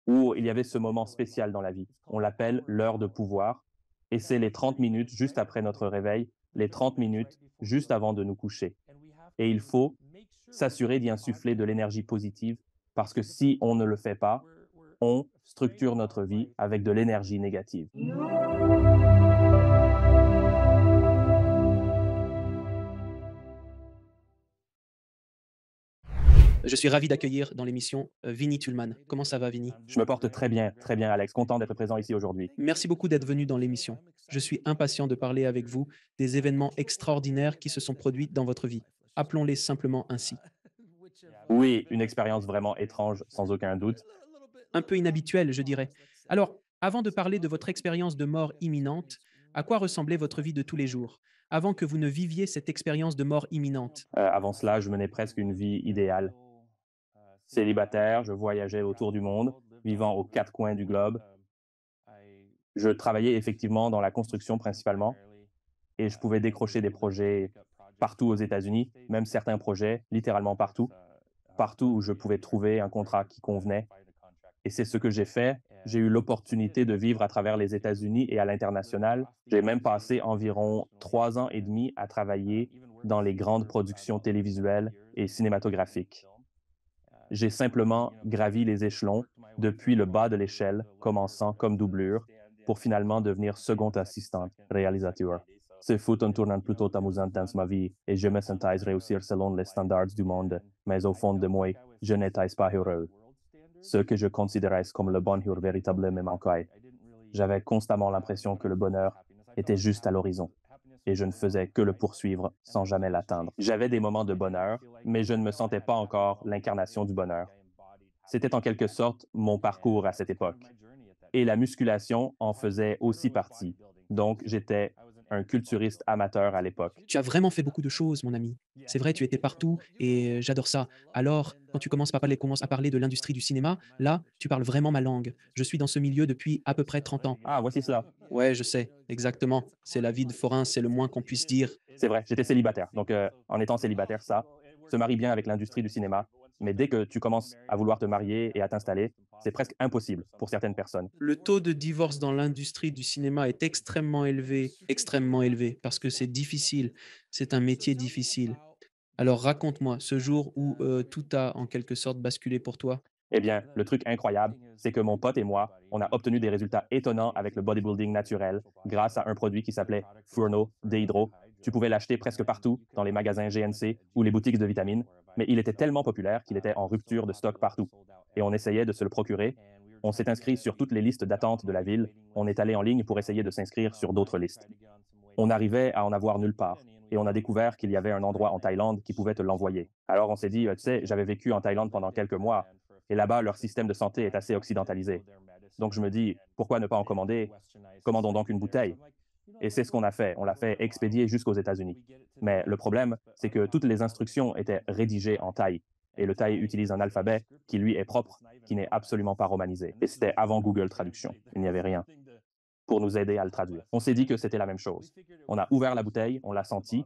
où il y avait ce moment spécial dans la vie. On l'appelle l'heure de pouvoir, et c'est les 30 minutes juste après notre réveil, les 30 minutes juste avant de nous coucher. Et il faut s'assurer d'y insuffler de l'énergie positive, parce que si on ne le fait pas, on structure notre vie avec de l'énergie négative. Je suis ravi d'accueillir dans l'émission Vinny Tullman. Comment ça va, Vinny? Je me porte très bien, Alex. Content d'être présent ici aujourd'hui. Merci beaucoup d'être venu dans l'émission. Je suis impatient de parler avec vous des événements extraordinaires qui se sont produits dans votre vie. Appelons-les simplement ainsi. Oui, une expérience vraiment étrange, sans aucun doute. Un peu inhabituel, je dirais. Alors, avant de parler de votre expérience de mort imminente, à quoi ressemblait votre vie de tous les jours, avant que vous ne viviez cette expérience de mort imminente? Avant cela, je menais presque une vie idéale. Célibataire, je voyageais autour du monde, vivant aux quatre coins du globe. Je travaillais effectivement dans la construction principalement et je pouvais décrocher des projets partout aux États-Unis, même certains projets, littéralement partout, partout où je pouvais trouver un contrat qui convenait. Et c'est ce que j'ai fait. J'ai eu l'opportunité de vivre à travers les États-Unis et à l'international. J'ai même passé environ 3 ans et demi à travailler dans les grandes productions télévisuelles et cinématographiques. J'ai simplement gravi les échelons depuis le bas de l'échelle, commençant comme doublure, pour finalement devenir second assistant réalisateur. Ce fut un tournant plutôt amusant dans ma vie et je me sentais réussir selon les standards du monde, mais au fond de moi, je n'étais pas heureux. Ce que je considérais comme le bonheur véritable me manquait. J'avais constamment l'impression que le bonheur était juste à l'horizon et je ne faisais que le poursuivre sans jamais l'atteindre. J'avais des moments de bonheur, mais je ne me sentais pas encore l'incarnation du bonheur. C'était en quelque sorte mon parcours à cette époque. Et la musculation en faisait aussi partie. Donc, j'étais un culturiste amateur à l'époque. Tu as vraiment fait beaucoup de choses, mon ami. C'est vrai, tu étais partout et j'adore ça. Alors, quand tu commences à parler de l'industrie du cinéma, là, tu parles vraiment ma langue. Je suis dans ce milieu depuis à peu près 30 ans. Ah, voici cela. Ouais, je sais, exactement. C'est la vie de forain, c'est le moins qu'on puisse dire. C'est vrai, j'étais célibataire. Donc, en étant célibataire, ça se marie bien avec l'industrie du cinéma. Mais dès que tu commences à vouloir te marier et à t'installer, c'est presque impossible pour certaines personnes. Le taux de divorce dans l'industrie du cinéma est extrêmement élevé, parce que c'est difficile. C'est un métier difficile. Alors raconte-moi ce jour où tout a en quelque sorte basculé pour toi. Eh bien, le truc incroyable, c'est que mon pote et moi, on a obtenu des résultats étonnants avec le bodybuilding naturel grâce à un produit qui s'appelait Furno Dehydro. Tu pouvais l'acheter presque partout dans les magasins GNC ou les boutiques de vitamines, mais il était tellement populaire qu'il était en rupture de stock partout. Et on essayait de se le procurer. On s'est inscrit sur toutes les listes d'attente de la ville. On est allé en ligne pour essayer de s'inscrire sur d'autres listes. On arrivait à en avoir nulle part. Et on a découvert qu'il y avait un endroit en Thaïlande qui pouvait te l'envoyer. Alors on s'est dit, tu sais, j'avais vécu en Thaïlande pendant quelques mois, et là-bas, leur système de santé est assez occidentalisé. Donc je me dis, pourquoi ne pas en commander? Commandons donc une bouteille. Et c'est ce qu'on a fait. On l'a fait expédier jusqu'aux États-Unis. Mais le problème, c'est que toutes les instructions étaient rédigées en thaï. Et le thaï utilise un alphabet qui lui est propre, qui n'est absolument pas romanisé. Et c'était avant Google Traduction. Il n'y avait rien pour nous aider à le traduire. On s'est dit que c'était la même chose. On a ouvert la bouteille, on l'a senti.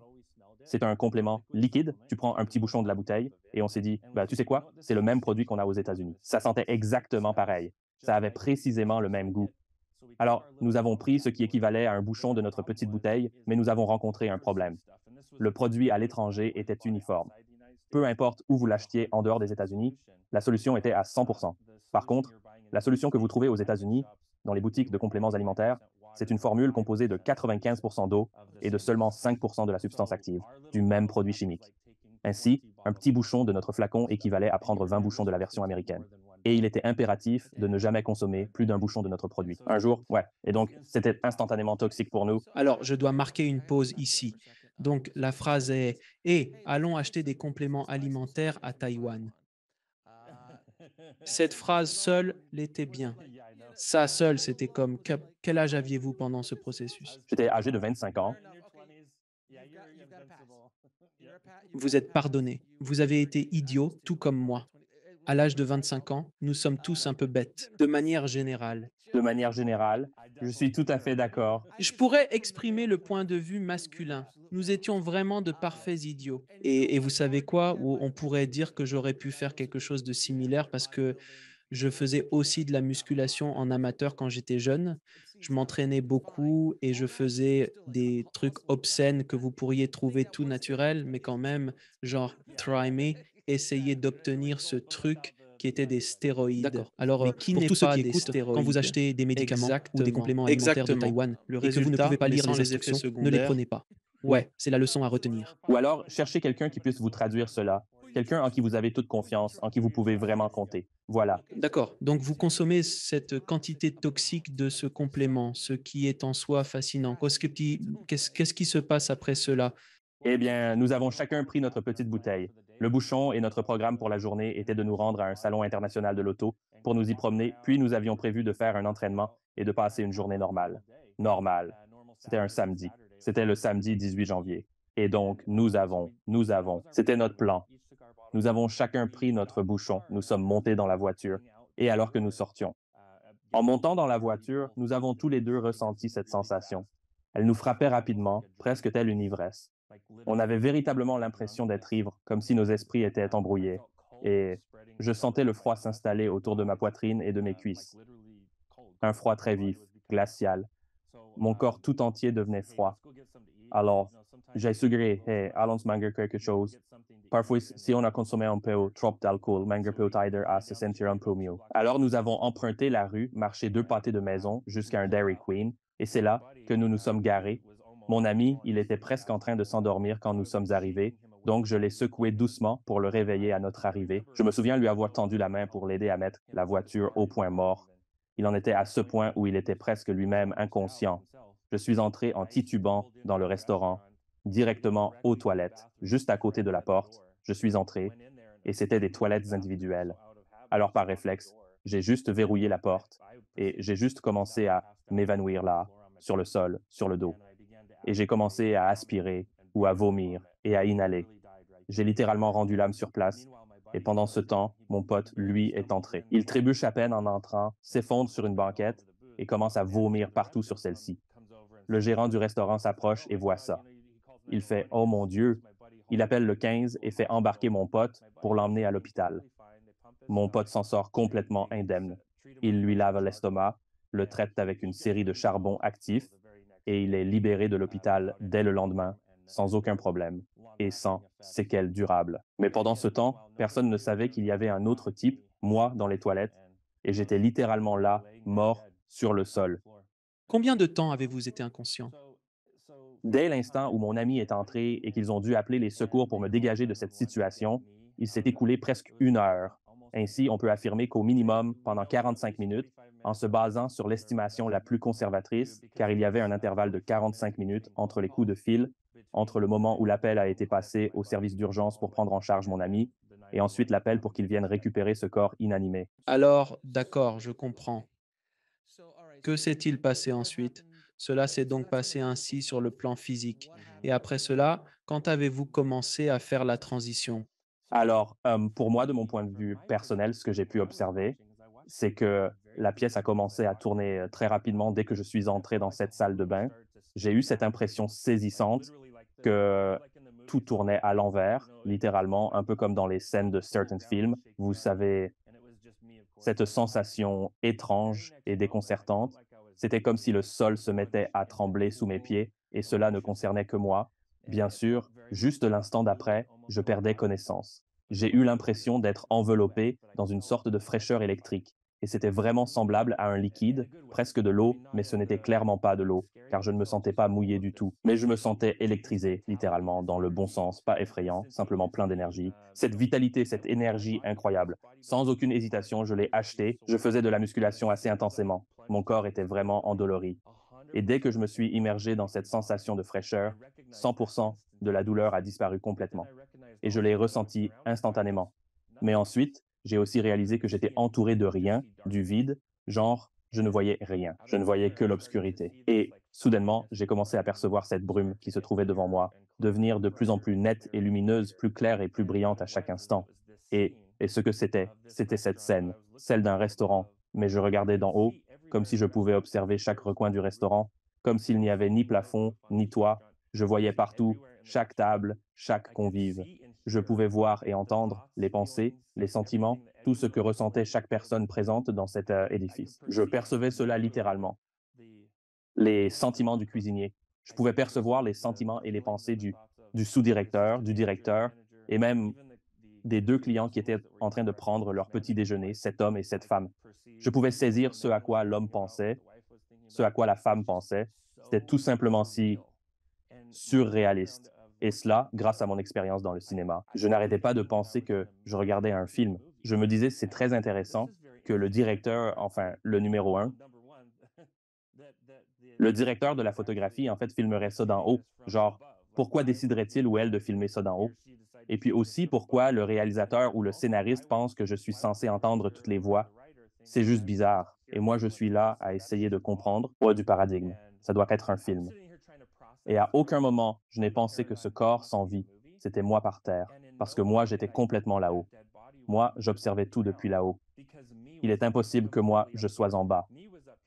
C'est un complément liquide. Tu prends un petit bouchon de la bouteille et on s'est dit, bah, tu sais quoi? C'est le même produit qu'on a aux États-Unis. Ça sentait exactement pareil. Ça avait précisément le même goût. Alors, nous avons pris ce qui équivalait à un bouchon de notre petite bouteille, mais nous avons rencontré un problème. Le produit à l'étranger était uniforme. Peu importe où vous l'achetiez en dehors des États-Unis, la solution était à 100%. Par contre, la solution que vous trouvez aux États-Unis, dans les boutiques de compléments alimentaires, c'est une formule composée de 95% d'eau et de seulement 5% de la substance active, du même produit chimique. Ainsi, un petit bouchon de notre flacon équivalait à prendre 20 bouchons de la version américaine. Et il était impératif de ne jamais consommer plus d'un bouchon de notre produit. Un jour, ouais. Et donc, c'était instantanément toxique pour nous. Alors, je dois marquer une pause ici. Donc, la phrase est: «Et allons acheter des compléments alimentaires à Taïwan». Cette phrase seule l'était bien. Ça seul, c'était comme quel âge aviez-vous pendant ce processus? J'étais âgé de 25 ans. Vous êtes pardonné. Vous avez été idiot, tout comme moi. À l'âge de 25 ans, nous sommes tous un peu bêtes, de manière générale. De manière générale, je suis tout à fait d'accord. Je pourrais exprimer le point de vue masculin. Nous étions vraiment de parfaits idiots. Et vous savez quoi? Ou on pourrait dire que j'aurais pu faire quelque chose de similaire parce que Je faisais aussi de la musculation en amateur quand j'étais jeune. Je m'entraînais beaucoup et je faisais des trucs obscènes que vous pourriez trouver tout naturels, mais quand même, genre try me, essayer d'obtenir ce truc qui était des stéroïdes. D'accord. Alors, Mais qui pour n'est tous ceux pas qui des écoutent, quand vous stéroïdes? achetez des médicaments ou des Exactement, compléments alimentaires de exactement. Taïwan Le et que vous ne pouvez résultat, pas mais lire sans les les effets instructions, ne les secondaires. prenez pas. Ouais. Ouais, c'est la leçon à retenir. Ou alors, cherchez quelqu'un qui puisse vous traduire cela, quelqu'un en qui vous avez toute confiance, en qui vous pouvez vraiment compter. Voilà. D'accord. Donc vous consommez cette quantité toxique de ce complément, ce qui est en soi fascinant. Qu'est-ce qui se passe après cela? Eh bien, nous avons chacun pris notre petite bouteille. Le bouchon et notre programme pour la journée était de nous rendre à un salon international de l'auto pour nous y promener, puis nous avions prévu de faire un entraînement et de passer une journée normale. Normale. C'était un samedi. C'était le samedi 18 janvier. Et donc, c'était notre plan. Nous avons chacun pris notre bouchon, nous sommes montés dans la voiture, et alors que nous sortions. En montant dans la voiture, nous avons tous les deux ressenti cette sensation. Elle nous frappait rapidement, presque telle une ivresse. On avait véritablement l'impression d'être ivre, comme si nos esprits étaient embrouillés. Et je sentais le froid s'installer autour de ma poitrine et de mes cuisses. Un froid très vif, glacial. Mon corps tout entier devenait froid. Alors, j'ai suggéré, hey, allons manger quelque chose. Parfois, si on a consommé un peu trop d'alcool, manger peut aider à se sentir un peu mieux. Alors, nous avons emprunté la rue, marché deux pâtés de maison jusqu'à un Dairy Queen, et c'est là que nous nous sommes garés. Mon ami, il était presque en train de s'endormir quand nous sommes arrivés, donc je l'ai secoué doucement pour le réveiller à notre arrivée. Je me souviens lui avoir tendu la main pour l'aider à mettre la voiture au point mort. Il en était à ce point où il était presque lui-même inconscient. Je suis entré en titubant dans le restaurant, directement aux toilettes, juste à côté de la porte. Je suis entré et c'était des toilettes individuelles. Alors par réflexe, j'ai juste verrouillé la porte et j'ai juste commencé à m'évanouir là, sur le sol, sur le dos. Et j'ai commencé à aspirer ou à vomir et à inhaler. J'ai littéralement rendu l'âme sur place. Et pendant ce temps, mon pote, lui, est entré. Il trébuche à peine en entrant, s'effondre sur une banquette et commence à vomir partout sur celle-ci. Le gérant du restaurant s'approche et voit ça. Il fait oh mon Dieu. Il appelle le 15 et fait embarquer mon pote pour l'emmener à l'hôpital. Mon pote s'en sort complètement indemne. Il lui lave l'estomac, le traite avec une série de charbons actifs et il est libéré de l'hôpital dès le lendemain, sans aucun problème et sans séquelles durables. Mais pendant ce temps, personne ne savait qu'il y avait un autre type, moi, dans les toilettes, et j'étais littéralement là, mort, sur le sol. Combien de temps avez-vous été inconscient? Dès l'instant où mon ami est entré et qu'ils ont dû appeler les secours pour me dégager de cette situation, il s'est écoulé presque une heure. Ainsi, on peut affirmer qu'au minimum, pendant 45 minutes, en se basant sur l'estimation la plus conservatrice, car il y avait un intervalle de 45 minutes entre les coups de fil, entre le moment où l'appel a été passé au service d'urgence pour prendre en charge mon ami, et ensuite l'appel pour qu'ils viennent récupérer ce corps inanimé. Alors, d'accord, je comprends. Que s'est-il passé ensuite? Cela s'est donc passé ainsi sur le plan physique. Et après cela, quand avez-vous commencé à faire la transition? Alors, pour moi, de mon point de vue personnel, ce que j'ai pu observer, c'est que la pièce a commencé à tourner très rapidement dès que je suis entré dans cette salle de bain. J'ai eu cette impression saisissante que tout tournait à l'envers, littéralement, un peu comme dans les scènes de certains films. Vous savez, cette sensation étrange et déconcertante, c'était comme si le sol se mettait à trembler sous mes pieds, et cela ne concernait que moi. Bien sûr, juste l'instant d'après, je perdais connaissance. J'ai eu l'impression d'être enveloppé dans une sorte de fraîcheur électrique, et c'était vraiment semblable à un liquide, presque de l'eau, mais ce n'était clairement pas de l'eau, car je ne me sentais pas mouillé du tout. Mais je me sentais électrisé, littéralement, dans le bon sens, pas effrayant, simplement plein d'énergie. Cette vitalité, cette énergie incroyable. Sans aucune hésitation, je l'ai acheté. Je faisais de la musculation assez intensément. Mon corps était vraiment endolori. Et dès que je me suis immergé dans cette sensation de fraîcheur, 100% de la douleur a disparu complètement. Et je l'ai ressenti instantanément. Mais ensuite, j'ai aussi réalisé que j'étais entouré de rien, du vide, genre, je ne voyais rien. Je ne voyais que l'obscurité. Et soudainement, j'ai commencé à percevoir cette brume qui se trouvait devant moi, devenir de plus en plus nette et lumineuse, plus claire et plus brillante à chaque instant. Et ce que c'était cette scène, celle d'un restaurant, mais je regardais d'en haut, comme si je pouvais observer chaque recoin du restaurant, comme s'il n'y avait ni plafond, ni toit. Je voyais partout, chaque table, chaque convive. Je pouvais voir et entendre les pensées, les sentiments, tout ce que ressentait chaque personne présente dans cet édifice. Je percevais cela littéralement, les sentiments du cuisinier. Je pouvais percevoir les sentiments et les pensées du sous-directeur, du directeur et même des deux clients qui étaient en train de prendre leur petit déjeuner, cet homme et cette femme. Je pouvais saisir ce à quoi l'homme pensait, ce à quoi la femme pensait. C'était tout simplement si surréaliste. Et cela, grâce à mon expérience dans le cinéma. Je n'arrêtais pas de penser que je regardais un film. Je me disais, c'est très intéressant que le directeur, enfin, le numéro un, le directeur de la photographie, en fait, filmerait ça d'en haut. Genre, pourquoi déciderait-il ou elle de filmer ça d'en haut? Et puis aussi, pourquoi le réalisateur ou le scénariste pense que je suis censé entendre toutes les voix? C'est juste bizarre. Et moi, je suis là à essayer de comprendre du paradigme. Ça doit être un film. Et à aucun moment, je n'ai pensé que ce corps sans vie, c'était moi par terre, parce que moi, j'étais complètement là-haut. Moi, j'observais tout depuis là-haut. Il est impossible que moi, je sois en bas.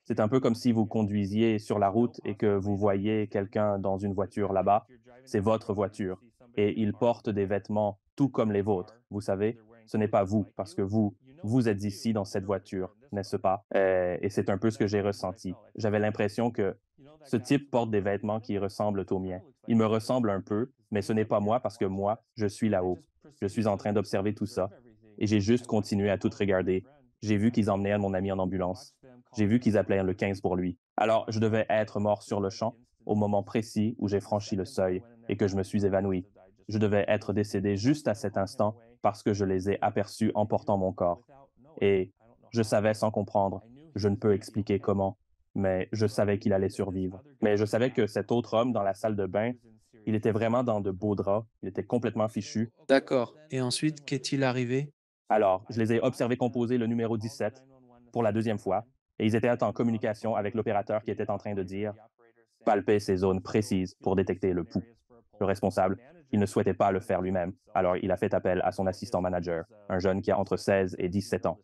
C'est un peu comme si vous conduisiez sur la route et que vous voyez quelqu'un dans une voiture là-bas. C'est votre voiture. Et il porte des vêtements tout comme les vôtres. Vous savez, ce n'est pas vous, parce que vous êtes ici dans cette voiture, n'est-ce pas? Et c'est un peu ce que j'ai ressenti. J'avais l'impression que ce type porte des vêtements qui ressemblent aux miens. Il me ressemble un peu, mais ce n'est pas moi parce que moi, je suis là-haut. Je suis en train d'observer tout ça. Et j'ai juste continué à tout regarder. J'ai vu qu'ils emmenaient mon ami en ambulance. J'ai vu qu'ils appelaient le 15 pour lui. Alors, je devais être mort sur le champ au moment précis où j'ai franchi le seuil et que je me suis évanoui. Je devais être décédé juste à cet instant parce que je les ai aperçus emportant mon corps. Et je savais sans comprendre, je ne peux expliquer comment, mais je savais qu'il allait survivre. Mais je savais que cet autre homme dans la salle de bain, il était vraiment dans de beaux draps, il était complètement fichu. D'accord. Et ensuite, qu'est-il arrivé? Alors, je les ai observés composer le numéro 17 pour la deuxième fois, et ils étaient en communication avec l'opérateur qui était en train de dire palper ces zones précises pour détecter le pouls. Le responsable, il ne souhaitait pas le faire lui-même, alors il a fait appel à son assistant manager, un jeune qui a entre 16 et 17 ans,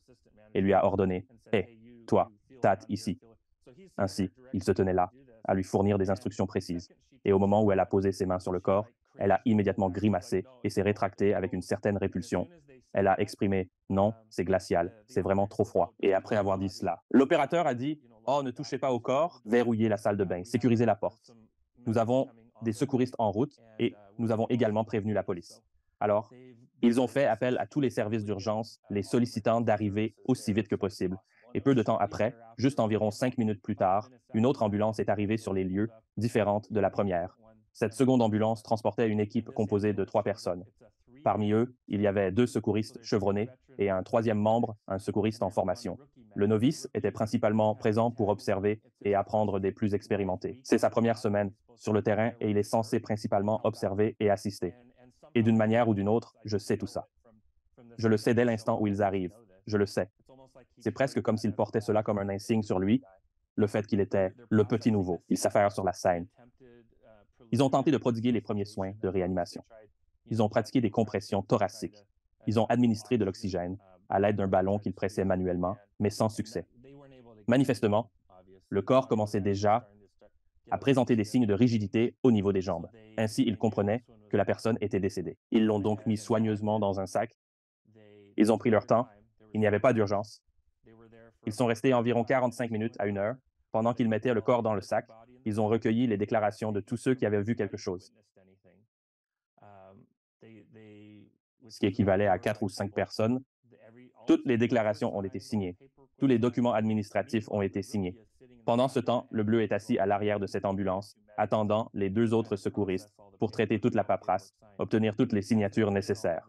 et lui a ordonné hé, toi, tâte ici. Ainsi, il se tenait là, à lui fournir des instructions précises. Et au moment où elle a posé ses mains sur le corps, elle a immédiatement grimacé et s'est rétractée avec une certaine répulsion. Elle a exprimé non, c'est glacial, c'est vraiment trop froid. Et après avoir dit cela, l'opérateur a dit oh, ne touchez pas au corps, verrouillez la salle de bain, sécurisez la porte. Nous avons des secouristes en route et nous avons également prévenu la police. Alors, ils ont fait appel à tous les services d'urgence, les sollicitant d'arriver aussi vite que possible. Et peu de temps après, juste environ 5 minutes plus tard, une autre ambulance est arrivée sur les lieux, différente de la première. Cette seconde ambulance transportait une équipe composée de 3 personnes. Parmi eux, il y avait 2 secouristes chevronnés et un troisième membre, un secouriste en formation. Le novice était principalement présent pour observer et apprendre des plus expérimentés. C'est sa première semaine sur le terrain et il est censé principalement observer et assister. Et d'une manière ou d'une autre, je sais tout ça. Je le sais dès l'instant où ils arrivent. Je le sais. C'est presque comme s'il portait cela comme un insigne sur lui, le fait qu'il était le petit nouveau. Il s'affaire sur la scène. Ils ont tenté de prodiguer les premiers soins de réanimation. Ils ont pratiqué des compressions thoraciques. Ils ont administré de l'oxygène à l'aide d'un ballon qu'ils pressaient manuellement, mais sans succès. Manifestement, le corps commençait déjà à présenter des signes de rigidité au niveau des jambes. Ainsi, ils comprenaient que la personne était décédée. Ils l'ont donc mis soigneusement dans un sac. Ils ont pris leur temps. Il n'y avait pas d'urgence. Ils sont restés environ 45 minutes à 1 heure. Pendant qu'ils mettaient le corps dans le sac, ils ont recueilli les déclarations de tous ceux qui avaient vu quelque chose, ce qui équivalait à 4 ou 5 personnes. Toutes les déclarations ont été signées. Tous les documents administratifs ont été signés. Pendant ce temps, le bleu est assis à l'arrière de cette ambulance, attendant les 2 autres secouristes pour traiter toute la paperasse, obtenir toutes les signatures nécessaires.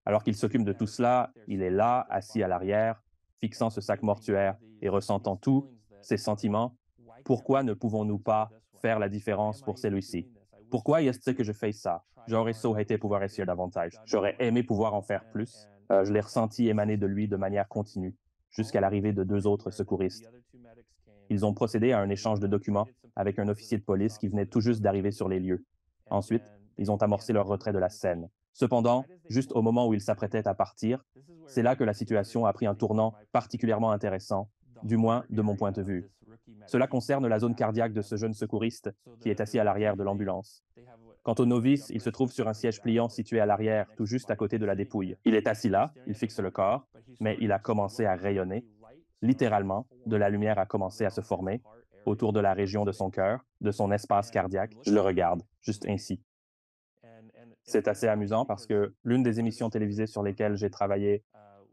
Alors qu'il s'occupe de tout cela, il est là, assis à l'arrière, fixant ce sac mortuaire et ressentant tous ces sentiments. Pourquoi ne pouvons-nous pas faire la différence pour celui-ci? Pourquoi est-ce que je fais ça? J'aurais souhaité pouvoir essayer davantage. J'aurais aimé pouvoir en faire plus. Je l'ai ressenti émaner de lui de manière continue, jusqu'à l'arrivée de 2 autres secouristes. Ils ont procédé à un échange de documents avec un officier de police qui venait tout juste d'arriver sur les lieux. Ensuite, ils ont amorcé leur retrait de la scène. Cependant, juste au moment où ils s'apprêtaient à partir, c'est là que la situation a pris un tournant particulièrement intéressant, du moins de mon point de vue. Cela concerne la zone cardiaque de ce jeune secouriste qui est assis à l'arrière de l'ambulance. Quant au novice, il se trouve sur un siège pliant situé à l'arrière, tout juste à côté de la dépouille. Il est assis là, il fixe le corps, mais il a commencé à rayonner. Littéralement, de la lumière a commencé à se former autour de la région de son cœur, de son espace cardiaque. Je le regarde, juste ainsi. C'est assez amusant parce que l'une des émissions télévisées sur lesquelles j'ai travaillé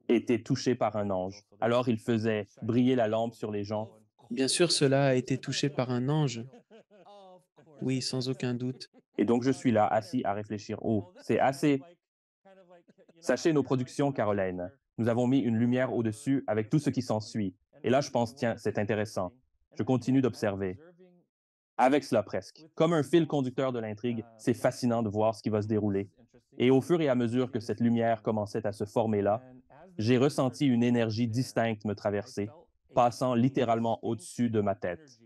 était touchée par un ange. Alors il faisait briller la lampe sur les gens. Bien sûr, cela a été touché par un ange. Oui, sans aucun doute. Et donc je suis là, assis à réfléchir. Oh, c'est assez. Sachez nos productions, Caroline. Nous avons mis une lumière au-dessus avec tout ce qui s'ensuit. Et là, je pense, tiens, c'est intéressant. Je continue d'observer. Avec cela presque. Comme un fil conducteur de l'intrigue, c'est fascinant de voir ce qui va se dérouler. Et au fur et à mesure que cette lumière commençait à se former là, j'ai ressenti une énergie distincte me traverser, passant littéralement au-dessus de ma tête.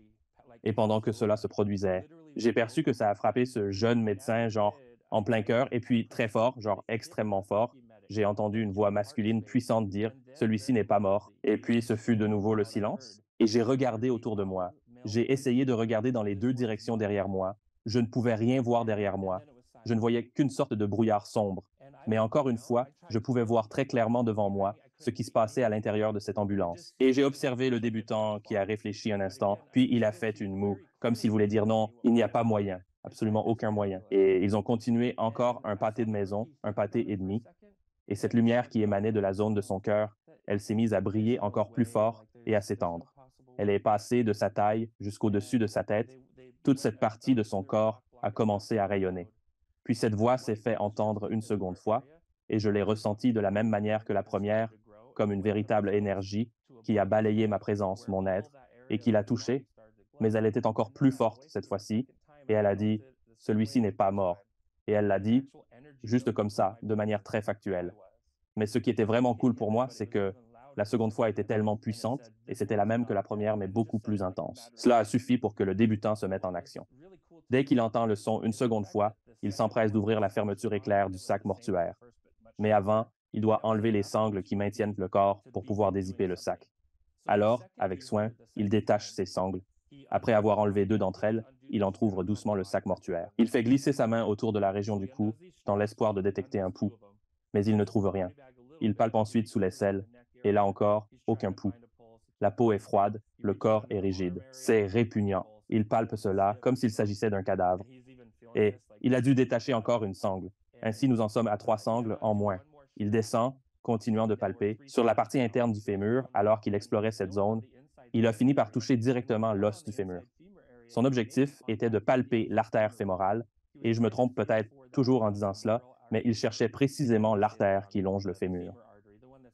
Et pendant que cela se produisait, j'ai perçu que ça a frappé ce jeune médecin, genre en plein cœur, et puis très fort, genre extrêmement fort. J'ai entendu une voix masculine puissante dire: celui-ci n'est pas mort. Et puis ce fut de nouveau le silence. Et j'ai regardé autour de moi. J'ai essayé de regarder dans les deux directions derrière moi. Je ne pouvais rien voir derrière moi. Je ne voyais qu'une sorte de brouillard sombre. Mais encore une fois, je pouvais voir très clairement devant moi ce qui se passait à l'intérieur de cette ambulance. Et j'ai observé le débutant qui a réfléchi un instant, puis il a fait une moue, comme s'il voulait dire non, il n'y a pas moyen, absolument aucun moyen. Et ils ont continué encore un pâté de maison, un pâté et demi, et cette lumière qui émanait de la zone de son cœur, elle s'est mise à briller encore plus fort et à s'étendre. Elle est passée de sa taille jusqu'au-dessus de sa tête. Toute cette partie de son corps a commencé à rayonner. Puis cette voix s'est fait entendre une seconde fois, et je l'ai ressentie de la même manière que la première, comme une véritable énergie qui a balayé ma présence, mon être, et qui l'a touchée, mais elle était encore plus forte cette fois-ci, et elle a dit: celui-ci n'est pas mort. Et elle l'a dit juste comme ça, de manière très factuelle. Mais ce qui était vraiment cool pour moi, c'est que la seconde fois était tellement puissante, et c'était la même que la première, mais beaucoup plus intense. Cela a suffi pour que le débutant se mette en action. Dès qu'il entend le son une seconde fois, il s'empresse d'ouvrir la fermeture éclair du sac mortuaire. Mais avant, il doit enlever les sangles qui maintiennent le corps pour pouvoir dézipper le sac. Alors, avec soin, il détache ses sangles. Après avoir enlevé deux d'entre elles, il entr'ouvre doucement le sac mortuaire. Il fait glisser sa main autour de la région du cou, dans l'espoir de détecter un pouls. Mais il ne trouve rien. Il palpe ensuite sous l'aisselle, et là encore, aucun pouls. La peau est froide, le corps est rigide. C'est répugnant. Il palpe cela comme s'il s'agissait d'un cadavre. Et il a dû détacher encore une sangle. Ainsi, nous en sommes à trois sangles en moins. Il descend, continuant de palper, sur la partie interne du fémur alors qu'il explorait cette zone. Il a fini par toucher directement l'os du fémur. Son objectif était de palper l'artère fémorale, et je me trompe peut-être toujours en disant cela, mais il cherchait précisément l'artère qui longe le fémur.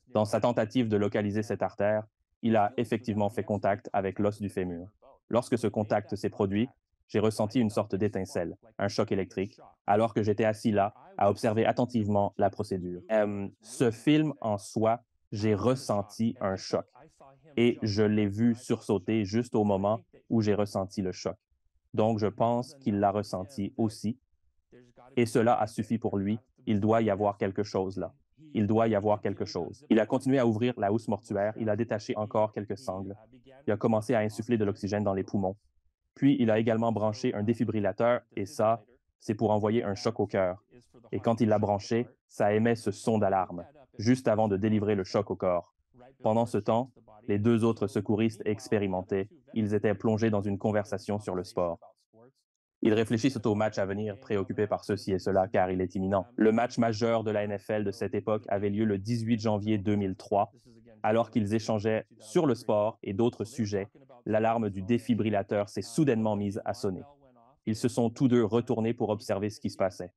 Dans sa tentative de localiser cette artère, il a effectivement fait contact avec l'os du fémur. Lorsque ce contact s'est produit, j'ai ressenti une sorte d'étincelle, un choc électrique, alors que j'étais assis là à observer attentivement la procédure. Ce film en soi, j'ai ressenti un choc et je l'ai vu sursauter juste au moment où j'ai ressenti le choc. Donc, je pense qu'il l'a ressenti aussi et cela a suffi pour lui. Il doit y avoir quelque chose là. Il doit y avoir quelque chose. Il a continué à ouvrir la housse mortuaire, il a détaché encore quelques sangles. Il a commencé à insuffler de l'oxygène dans les poumons. Puis, il a également branché un défibrillateur, et ça, c'est pour envoyer un choc au cœur. Et quand il l'a branché, ça émet ce son d'alarme, juste avant de délivrer le choc au corps. Pendant ce temps, les deux autres secouristes expérimentés, ils étaient plongés dans une conversation sur le sport. Ils réfléchissent au match à venir, préoccupés par ceci et cela, car il est imminent. Le match majeur de la NFL de cette époque avait lieu le 18 janvier 2003. Alors qu'ils échangeaient sur le sport et d'autres sujets, l'alarme du défibrillateur s'est soudainement mise à sonner. Ils se sont tous deux retournés pour observer ce qui se passait.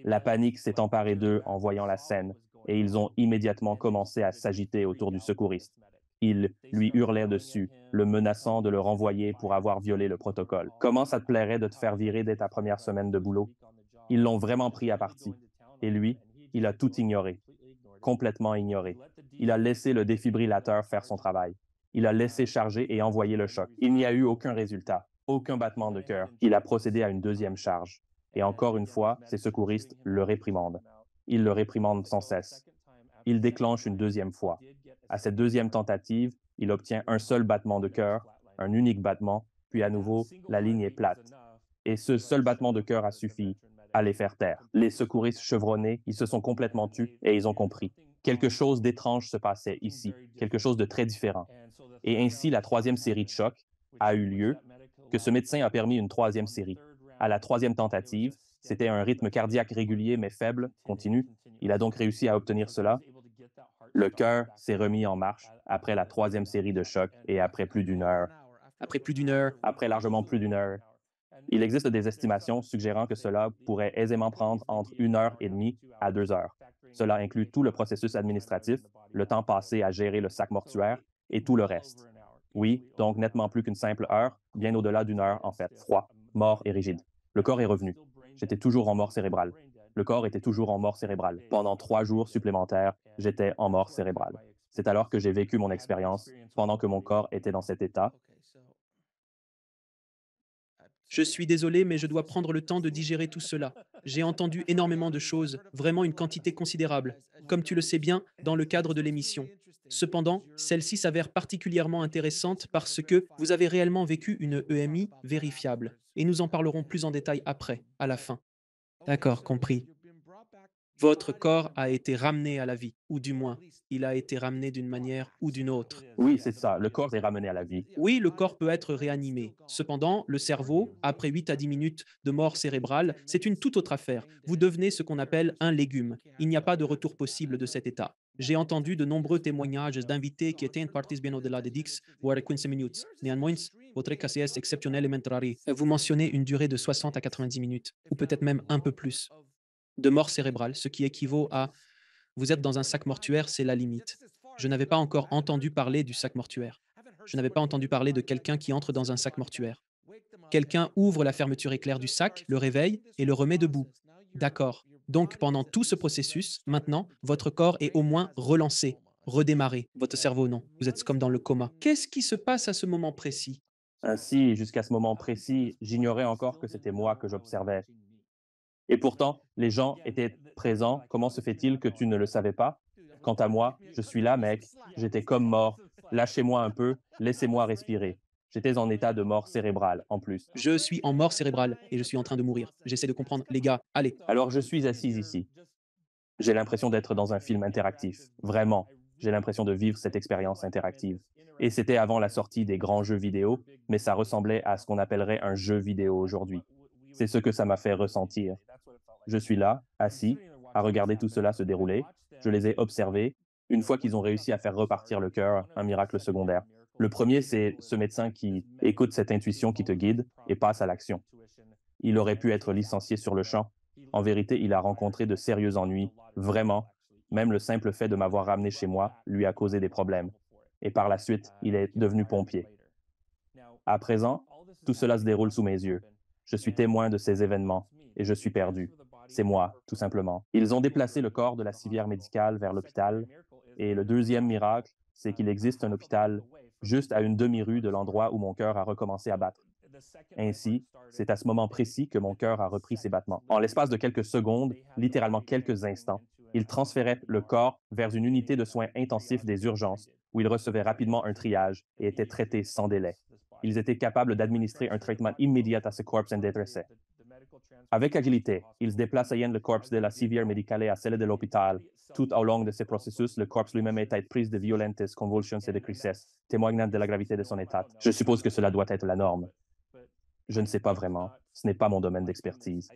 La panique s'est emparée d'eux en voyant la scène, et ils ont immédiatement commencé à s'agiter autour du secouriste. Ils lui hurlaient dessus, le menaçant de le renvoyer pour avoir violé le protocole. Comment ça te plairait de te faire virer dès ta première semaine de boulot? Ils l'ont vraiment pris à partie. Et lui, il a tout ignoré, complètement ignoré. Il a laissé le défibrillateur faire son travail. Il a laissé charger et envoyer le choc. Il n'y a eu aucun résultat, aucun battement de cœur. Il a procédé à une deuxième charge. Et encore une fois, ses secouristes le réprimandent. Ils le réprimandent sans cesse. Il déclenche une deuxième fois. À cette deuxième tentative, il obtient un seul battement de cœur, un unique battement, puis à nouveau, la ligne est plate. Et ce seul battement de cœur a suffi à les faire taire. Les secouristes chevronnés, ils se sont complètement tus et ils ont compris. Quelque chose d'étrange se passait ici, quelque chose de très différent. Et ainsi, la troisième série de choc a eu lieu, que ce médecin a permis une troisième série. À la troisième tentative, c'était un rythme cardiaque régulier mais faible, continu. Il a donc réussi à obtenir cela. Le cœur s'est remis en marche après la troisième série de chocs et après plus d'une heure. Après plus d'une heure, Après largement plus d'une heure. Il existe des estimations suggérant que cela pourrait aisément prendre entre 1 heure et demie à 2 heures. Cela inclut tout le processus administratif, le temps passé à gérer le sac mortuaire et tout le reste. Oui, donc nettement plus qu'une simple heure, bien au-delà d'une heure en fait, froid, mort et rigide. Le corps est revenu. J'étais toujours en mort cérébrale. Le corps était toujours en mort cérébrale. Pendant 3 jours supplémentaires, j'étais en mort cérébrale. C'est alors que j'ai vécu mon expérience, pendant que mon corps était dans cet état. je suis désolé, mais je dois prendre le temps de digérer tout cela. J'ai entendu énormément de choses, vraiment une quantité considérable, comme tu le sais bien, dans le cadre de l'émission. Cependant, celle-ci s'avère particulièrement intéressante parce que vous avez réellement vécu une EMI vérifiable. Et nous en parlerons plus en détail après, à la fin. D'accord, compris. Votre corps a été ramené à la vie, ou du moins, il a été ramené d'une manière ou d'une autre. Oui, c'est ça, le corps est ramené à la vie. Oui, le corps peut être réanimé. Cependant, le cerveau, après 8 à 10 minutes de mort cérébrale, c'est une toute autre affaire. Vous devenez ce qu'on appelle un légume. Il n'y a pas de retour possible de cet état. J'ai entendu de nombreux témoignages d'invités qui étaient partis bien au-delà des 10 voire 15 minutes. Néanmoins, votre cas est exceptionnel et rare. Vous mentionnez une durée de 60 à 90 minutes, ou peut-être même un peu plus, de mort cérébrale, ce qui équivaut à vous êtes dans un sac mortuaire, c'est la limite. Je n'avais pas encore entendu parler du sac mortuaire. Je n'avais pas entendu parler de quelqu'un qui entre dans un sac mortuaire. Quelqu'un ouvre la fermeture éclair du sac, le réveille et le remet debout. D'accord. Donc pendant tout ce processus, maintenant, votre corps est au moins relancé, redémarré. Votre cerveau, non. Vous êtes comme dans le coma. Qu'est-ce qui se passe à ce moment précis? Ainsi, jusqu'à ce moment précis, j'ignorais encore que c'était moi que j'observais. Et pourtant, les gens étaient présents. Comment se fait-il que tu ne le savais pas? Quant à moi, je suis là, mec. J'étais comme mort. Lâchez-moi un peu, laissez-moi respirer. J'étais en état de mort cérébrale, en plus. Je suis en mort cérébrale et je suis en train de mourir. J'essaie de comprendre. Les gars, allez. Alors je suis assise ici. J'ai l'impression d'être dans un film interactif. Vraiment, j'ai l'impression de vivre cette expérience interactive. Et c'était avant la sortie des grands jeux vidéo, mais ça ressemblait à ce qu'on appellerait un jeu vidéo aujourd'hui. C'est ce que ça m'a fait ressentir. Je suis là, assis, à regarder tout cela se dérouler. Je les ai observés. Une fois qu'ils ont réussi à faire repartir le cœur, un miracle secondaire. Le premier, c'est ce médecin qui écoute cette intuition qui te guide et passe à l'action. Il aurait pu être licencié sur le champ. En vérité, il a rencontré de sérieux ennuis, vraiment. Même le simple fait de m'avoir ramené chez moi lui a causé des problèmes. Et par la suite, il est devenu pompier. À présent, tout cela se déroule sous mes yeux. Je suis témoin de ces événements et je suis perdu. C'est moi, tout simplement. Ils ont déplacé le corps de la civière médicale vers l'hôpital. Et le deuxième miracle, c'est qu'il existe un hôpital juste à une demi-rue de l'endroit où mon cœur a recommencé à battre. Ainsi, c'est à ce moment précis que mon cœur a repris ses battements. En l'espace de quelques secondes, littéralement quelques instants, il transférait le corps vers une unité de soins intensifs des urgences où il recevait rapidement un triage et était traité sans délai. Ils étaient capables d'administrer un traitement immédiat à ce corps en détresse. Avec agilité, ils déplaçaient le corps de la civière médicale à celle de l'hôpital. Tout au long de ce processus, le corps lui-même était pris de violentes convulsions et de crises, témoignant de la gravité de son état. Je suppose que cela doit être la norme. Je ne sais pas vraiment. Ce n'est pas mon domaine d'expertise.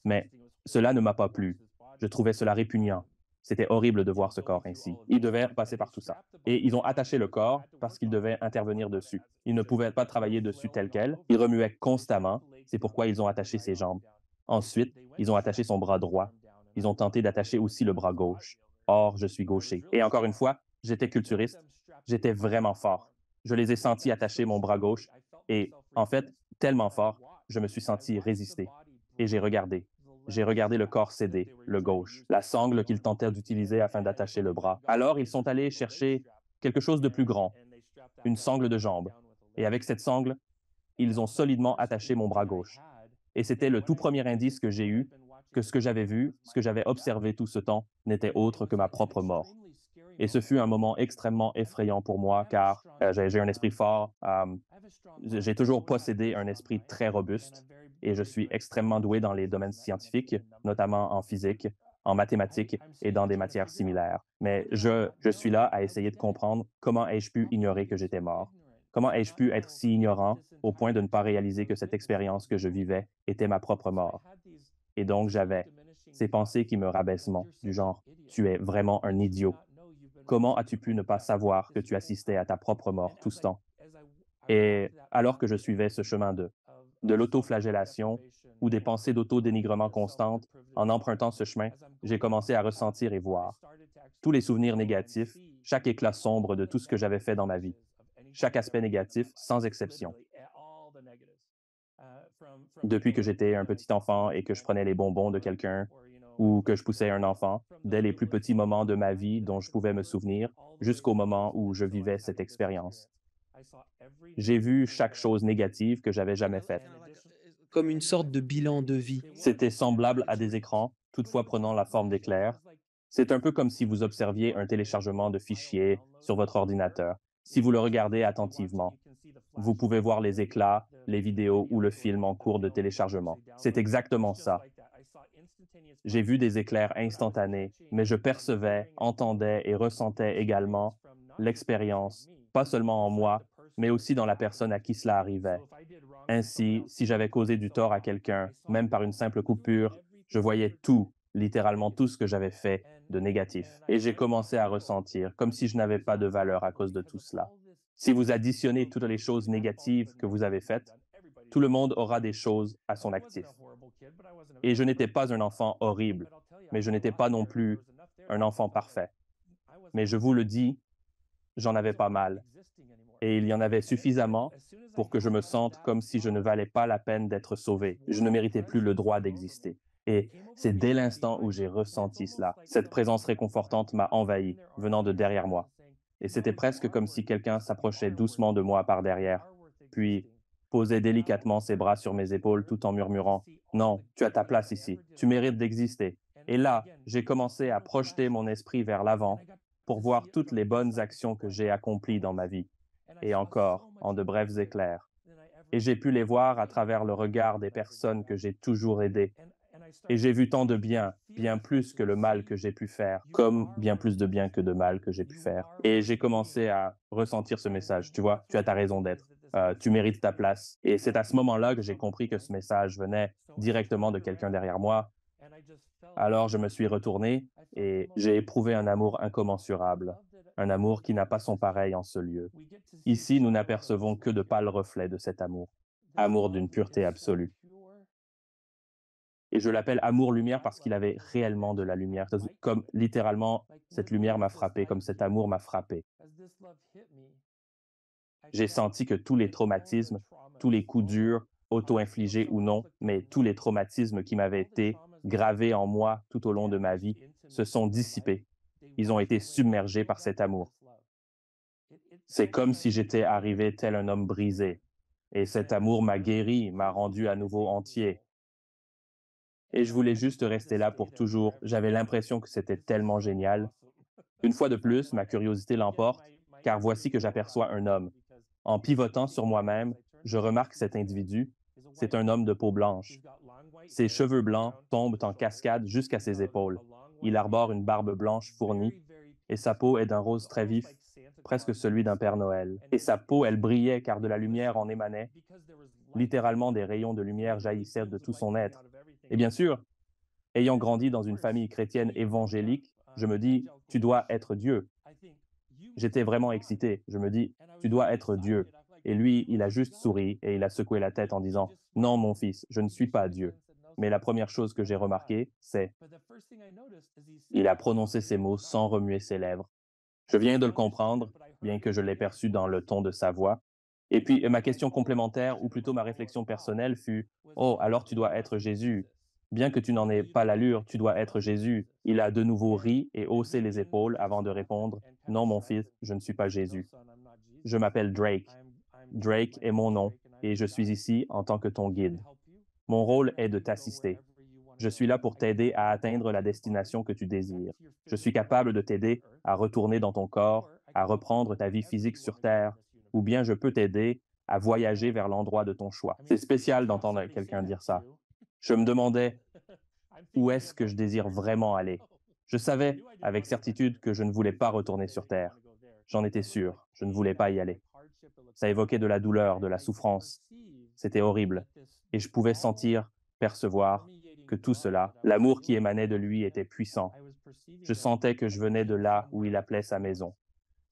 Mais cela ne m'a pas plu. Je trouvais cela répugnant. C'était horrible de voir ce corps ainsi. Ils devaient passer par tout ça. Et ils ont attaché le corps parce qu'ils devaient intervenir dessus. Ils ne pouvaient pas travailler dessus tel quel. Ils remuaient constamment. C'est pourquoi ils ont attaché ses jambes. Ensuite, ils ont attaché son bras droit. Ils ont tenté d'attacher aussi le bras gauche. Or, je suis gaucher. Et encore une fois, j'étais culturiste. J'étais vraiment fort. Je les ai sentis attacher mon bras gauche. Et en fait, tellement fort, je me suis senti résister. Et j'ai regardé. J'ai regardé le corps céder, le gauche, la sangle qu'ils tentaient d'utiliser afin d'attacher le bras. Alors, ils sont allés chercher quelque chose de plus grand, une sangle de jambe. Et avec cette sangle, ils ont solidement attaché mon bras gauche. Et c'était le tout premier indice que j'ai eu, que ce que j'avais vu, ce que j'avais observé tout ce temps, n'était autre que ma propre mort. Et ce fut un moment extrêmement effrayant pour moi, car j'ai un esprit fort, j'ai toujours possédé un esprit très robuste, et je suis extrêmement doué dans les domaines scientifiques, notamment en physique, en mathématiques et dans des matières similaires. Mais je suis là à essayer de comprendre comment ai-je pu ignorer que j'étais mort. Comment ai-je pu être si ignorant au point de ne pas réaliser que cette expérience que je vivais était ma propre mort? Et donc j'avais ces pensées qui me rabaissement, du genre, tu es vraiment un idiot. Comment as-tu pu ne pas savoir que tu assistais à ta propre mort tout ce temps? Et alors que je suivais ce chemin de l'autoflagellation ou des pensées d'autodénigrement constantes, en empruntant ce chemin, j'ai commencé à ressentir et voir tous les souvenirs négatifs, chaque éclat sombre de tout ce que j'avais fait dans ma vie, chaque aspect négatif sans exception. Depuis que j'étais un petit enfant et que je prenais les bonbons de quelqu'un ou que je poussais un enfant, dès les plus petits moments de ma vie dont je pouvais me souvenir, jusqu'au moment où je vivais cette expérience. J'ai vu chaque chose négative que j'avais jamais faite. Comme une sorte de bilan de vie. C'était semblable à des écrans, toutefois prenant la forme d'éclairs. C'est un peu comme si vous observiez un téléchargement de fichiers sur votre ordinateur. Si vous le regardez attentivement, vous pouvez voir les éclats, les vidéos ou le film en cours de téléchargement. C'est exactement ça. J'ai vu des éclairs instantanés, mais je percevais, entendais et ressentais également l'expérience, pas seulement en moi, mais aussi dans la personne à qui cela arrivait. Ainsi, si j'avais causé du tort à quelqu'un, même par une simple coupure, je voyais tout, littéralement tout ce que j'avais fait de négatif. Et j'ai commencé à ressentir comme si je n'avais pas de valeur à cause de tout cela. Si vous additionnez toutes les choses négatives que vous avez faites, tout le monde aura des choses à son actif. Et je n'étais pas un enfant horrible, mais je n'étais pas non plus un enfant parfait. Mais je vous le dis, j'en avais pas mal. Et il y en avait suffisamment pour que je me sente comme si je ne valais pas la peine d'être sauvé. Je ne méritais plus le droit d'exister. Et c'est dès l'instant où j'ai ressenti cela. Cette présence réconfortante m'a envahi, venant de derrière moi. Et c'était presque comme si quelqu'un s'approchait doucement de moi par derrière, puis posait délicatement ses bras sur mes épaules tout en murmurant ⁇ Non, tu as ta place ici, tu mérites d'exister ⁇ Et là, j'ai commencé à projeter mon esprit vers l'avant pour voir toutes les bonnes actions que j'ai accomplies dans ma vie et encore en de brefs éclairs. Et j'ai pu les voir à travers le regard des personnes que j'ai toujours aidées. Et j'ai vu tant de bien, bien plus que le mal que j'ai pu faire, comme bien plus de bien que de mal que j'ai pu faire. Et j'ai commencé à ressentir ce message. Tu vois, tu as ta raison d'être. Tu mérites ta place. Et c'est à ce moment-là que j'ai compris que ce message venait directement de quelqu'un derrière moi. Alors je me suis retourné et j'ai éprouvé un amour incommensurable, un amour qui n'a pas son pareil en ce lieu. Ici, nous n'apercevons que de pâles reflets de cet amour, amour d'une pureté absolue. Et je l'appelle amour-lumière parce qu'il avait réellement de la lumière, comme littéralement cette lumière m'a frappé, comme cet amour m'a frappé. J'ai senti que tous les traumatismes, tous les coups durs, auto-infligés ou non, mais tous les traumatismes qui m'avaient été gravés en moi tout au long de ma vie se sont dissipés. Ils ont été submergés par cet amour. C'est comme si j'étais arrivé tel un homme brisé. Et cet amour m'a guéri, m'a rendu à nouveau entier. Et je voulais juste rester là pour toujours. J'avais l'impression que c'était tellement génial. Une fois de plus, ma curiosité l'emporte, car voici que j'aperçois un homme. En pivotant sur moi-même, je remarque cet individu. C'est un homme de peau blanche. Ses cheveux blancs tombent en cascade jusqu'à ses épaules. Il arbore une barbe blanche fournie, et sa peau est d'un rose très vif, presque celui d'un Père Noël. Et sa peau, elle brillait car de la lumière en émanait. Littéralement, des rayons de lumière jaillissaient de tout son être. Et bien sûr, ayant grandi dans une famille chrétienne évangélique, je me dis, tu dois être Dieu. J'étais vraiment excité. Je me dis, tu dois être Dieu. Et lui, il a juste souri et il a secoué la tête en disant, non, mon fils, je ne suis pas Dieu. Mais la première chose que j'ai remarquée, c'est, il a prononcé ces mots sans remuer ses lèvres. Je viens de le comprendre, bien que je l'ai perçu dans le ton de sa voix. Et puis, ma question complémentaire, ou plutôt ma réflexion personnelle, fut, oh, alors tu dois être Jésus. Bien que tu n'en aies pas l'allure, tu dois être Jésus. Il a de nouveau ri et haussé les épaules avant de répondre, non, mon fils, je ne suis pas Jésus. Je m'appelle Drake. Drake est mon nom, et je suis ici en tant que ton guide. Mon rôle est de t'assister. Je suis là pour t'aider à atteindre la destination que tu désires. Je suis capable de t'aider à retourner dans ton corps, à reprendre ta vie physique sur Terre, ou bien je peux t'aider à voyager vers l'endroit de ton choix. C'est spécial d'entendre quelqu'un dire ça. Je me demandais où est-ce que je désire vraiment aller. Je savais avec certitude que je ne voulais pas retourner sur Terre. J'en étais sûr, je ne voulais pas y aller. Ça évoquait de la douleur, de la souffrance. C'était horrible. Et je pouvais sentir, percevoir que tout cela, l'amour qui émanait de lui était puissant. Je sentais que je venais de là où il appelait sa maison.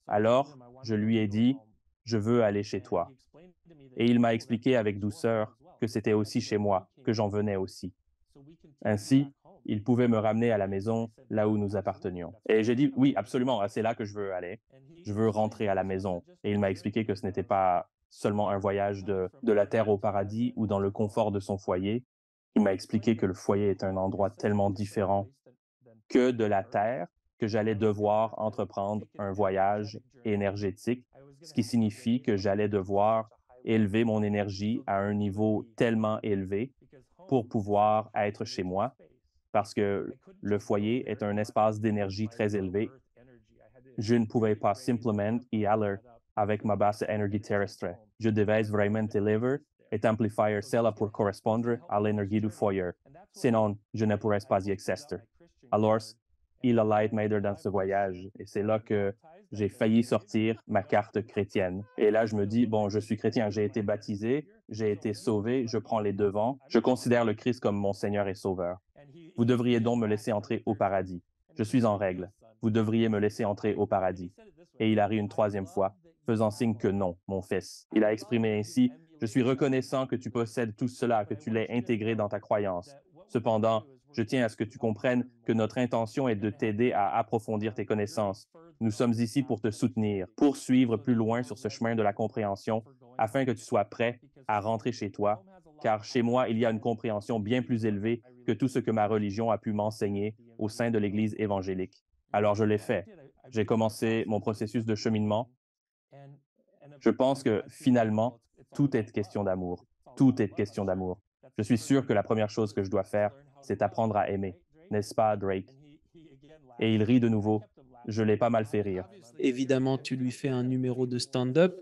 Alors, je lui ai dit, je veux aller chez toi. Et il m'a expliqué avec douceur que c'était aussi chez moi, que j'en venais aussi. Ainsi, il pouvait me ramener à la maison, là où nous appartenions. Et j'ai dit, oui, absolument, c'est là que je veux aller. Je veux rentrer à la maison. Et il m'a expliqué que ce n'était pas seulement un voyage de la terre au paradis ou dans le confort de son foyer. Il m'a expliqué que le foyer est un endroit tellement différent que de la terre, que j'allais devoir entreprendre un voyage énergétique, ce qui signifie que j'allais devoir élever mon énergie à un niveau tellement élevé pour pouvoir être chez moi, parce que le foyer est un espace d'énergie très élevé. Je ne pouvais pas simplement y aller avec ma basse énergie terrestre. Je devais vraiment élever et amplifier cela pour correspondre à l'énergie du foyer. Sinon, je ne pourrais pas y exister. Alors, il allait m'aider dans ce voyage et c'est là que j'ai failli sortir ma carte chrétienne. Et là, je me dis, bon, je suis chrétien, j'ai été baptisé, j'ai été sauvé, je prends les devants, je considère le Christ comme mon Seigneur et Sauveur. Vous devriez donc me laisser entrer au paradis. Je suis en règle. Vous devriez me laisser entrer au paradis. Et il a ri une troisième fois, faisant signe que non, mon fils. Il a exprimé ainsi, je suis reconnaissant que tu possèdes tout cela, que tu l'aies intégré dans ta croyance. Cependant, je tiens à ce que tu comprennes que notre intention est de t'aider à approfondir tes connaissances. Nous sommes ici pour te soutenir, poursuivre plus loin sur ce chemin de la compréhension, afin que tu sois prêt à rentrer chez toi, car chez moi, il y a une compréhension bien plus élevée que tout ce que ma religion a pu m'enseigner au sein de l'Église évangélique. Alors je l'ai fait. J'ai commencé mon processus de cheminement. Je pense que finalement, tout est question d'amour. Tout est question d'amour. Je suis sûr que la première chose que je dois faire, c'est apprendre à aimer. N'est-ce pas, Drake? Et il rit de nouveau. Je l'ai pas mal fait rire. Évidemment, tu lui fais un numéro de stand-up.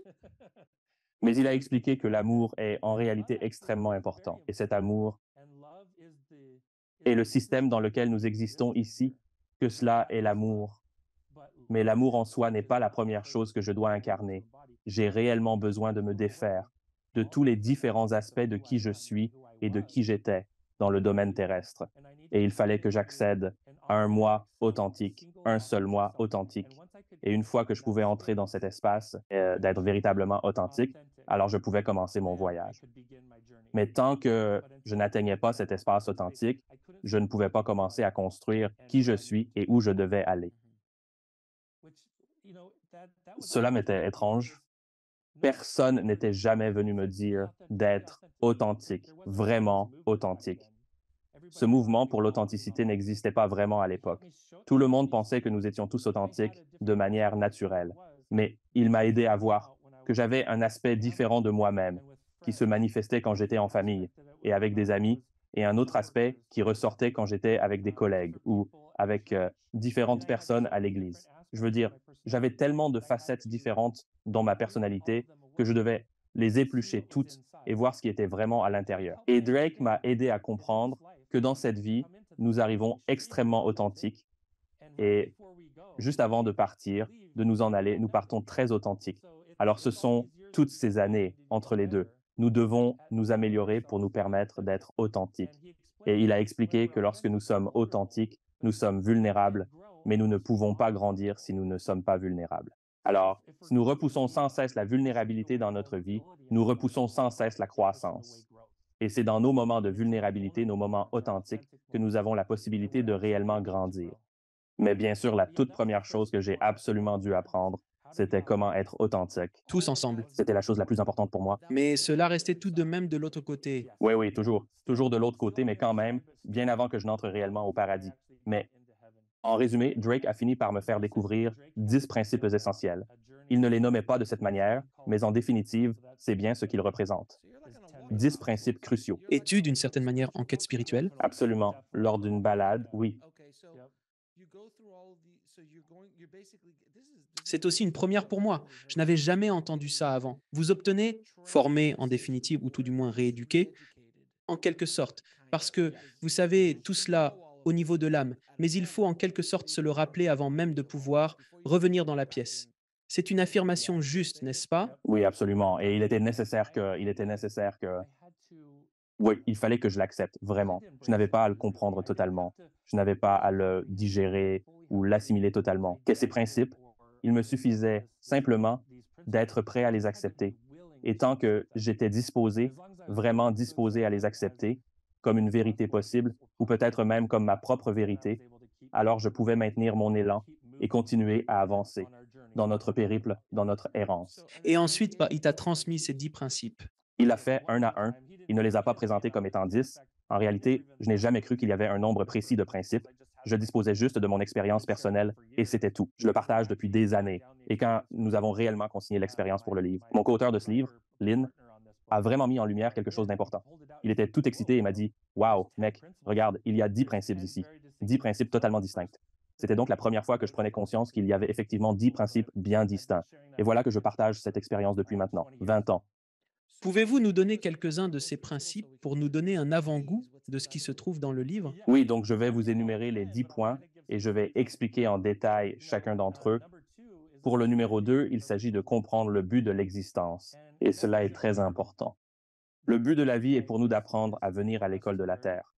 Mais il a expliqué que l'amour est en réalité extrêmement important. Et cet amour est le système dans lequel nous existons ici, que cela est l'amour. Mais l'amour en soi n'est pas la première chose que je dois incarner. J'ai réellement besoin de me défaire de tous les différents aspects de qui je suis et de qui j'étais dans le domaine terrestre. Et il fallait que j'accède à un moi authentique, un seul moi authentique. Et une fois que je pouvais entrer dans cet espace, d'être véritablement authentique, alors je pouvais commencer mon voyage. Mais tant que je n'atteignais pas cet espace authentique, je ne pouvais pas commencer à construire qui je suis et où je devais aller. Cela m'était étrange. Personne n'était jamais venu me dire d'être authentique, vraiment authentique. Ce mouvement pour l'authenticité n'existait pas vraiment à l'époque. Tout le monde pensait que nous étions tous authentiques de manière naturelle. Mais il m'a aidé à voir que j'avais un aspect différent de moi-même, qui se manifestait quand j'étais en famille et avec des amis, et un autre aspect qui ressortait quand j'étais avec des collègues ou avec différentes personnes à l'église. Je veux dire, j'avais tellement de facettes différentes dans ma personnalité que je devais les éplucher toutes et voir ce qui était vraiment à l'intérieur. Et Drake m'a aidé à comprendre que dans cette vie, nous arrivons extrêmement authentiques et juste avant de partir, de nous en aller, nous partons très authentiques. Alors ce sont toutes ces années entre les deux. Nous devons nous améliorer pour nous permettre d'être authentiques. Et il a expliqué que lorsque nous sommes authentiques, nous sommes vulnérables, mais nous ne pouvons pas grandir si nous ne sommes pas vulnérables. Alors, si nous repoussons sans cesse la vulnérabilité dans notre vie, nous repoussons sans cesse la croissance. Et c'est dans nos moments de vulnérabilité, nos moments authentiques, que nous avons la possibilité de réellement grandir. Mais bien sûr, la toute première chose que j'ai absolument dû apprendre, c'était comment être authentique. Tous ensemble. C'était la chose la plus importante pour moi. Mais cela restait tout de même de l'autre côté. Oui, oui, toujours. Toujours de l'autre côté, mais quand même, bien avant que je n'entre réellement au paradis. Mais en résumé, Drake a fini par me faire découvrir 10 principes essentiels. Il ne les nommait pas de cette manière, mais en définitive, c'est bien ce qu'ils représentent. 10 principes cruciaux. Es-tu d'une certaine manière en quête spirituelle? Absolument. Lors d'une balade, oui. C'est aussi une première pour moi. Je n'avais jamais entendu ça avant. Vous obtenez formé en définitive, ou tout du moins rééduqué, en quelque sorte, parce que vous savez tout cela au niveau de l'âme, mais il faut en quelque sorte se le rappeler avant même de pouvoir revenir dans la pièce. C'est une affirmation juste, n'est-ce pas? Oui, absolument. Et il était nécessaire que oui, il fallait que je l'accepte, vraiment. Je n'avais pas à le comprendre totalement. Je n'avais pas à le digérer ou l'assimiler totalement. Que ces principes, il me suffisait simplement d'être prêt à les accepter. Et tant que j'étais disposé, vraiment disposé à les accepter comme une vérité possible, ou peut-être même comme ma propre vérité, alors je pouvais maintenir mon élan et continuer à avancer dans notre périple, dans notre errance. Et ensuite, bah, il t'a transmis ces 10 principes. Il l'a fait un à un. Il ne les a pas présentés comme étant 10. En réalité, je n'ai jamais cru qu'il y avait un nombre précis de principes. Je disposais juste de mon expérience personnelle et c'était tout. Je le partage depuis des années. Et quand nous avons réellement consigné l'expérience pour le livre, mon co-auteur de ce livre, Lynn, a vraiment mis en lumière quelque chose d'important. Il était tout excité et m'a dit: Wow, mec, regarde, il y a 10 principes ici. 10 principes totalement distincts. C'était donc la première fois que je prenais conscience qu'il y avait effectivement 10 principes bien distincts. Et voilà que je partage cette expérience depuis maintenant, 20 ans. Pouvez-vous nous donner quelques-uns de ces principes pour nous donner un avant-goût de ce qui se trouve dans le livre? Oui, donc je vais vous énumérer les 10 points et je vais expliquer en détail chacun d'entre eux. Pour le numéro 2, il s'agit de comprendre le but de l'existence. Et cela est très important. Le but de la vie est pour nous d'apprendre à venir à l'école de la Terre.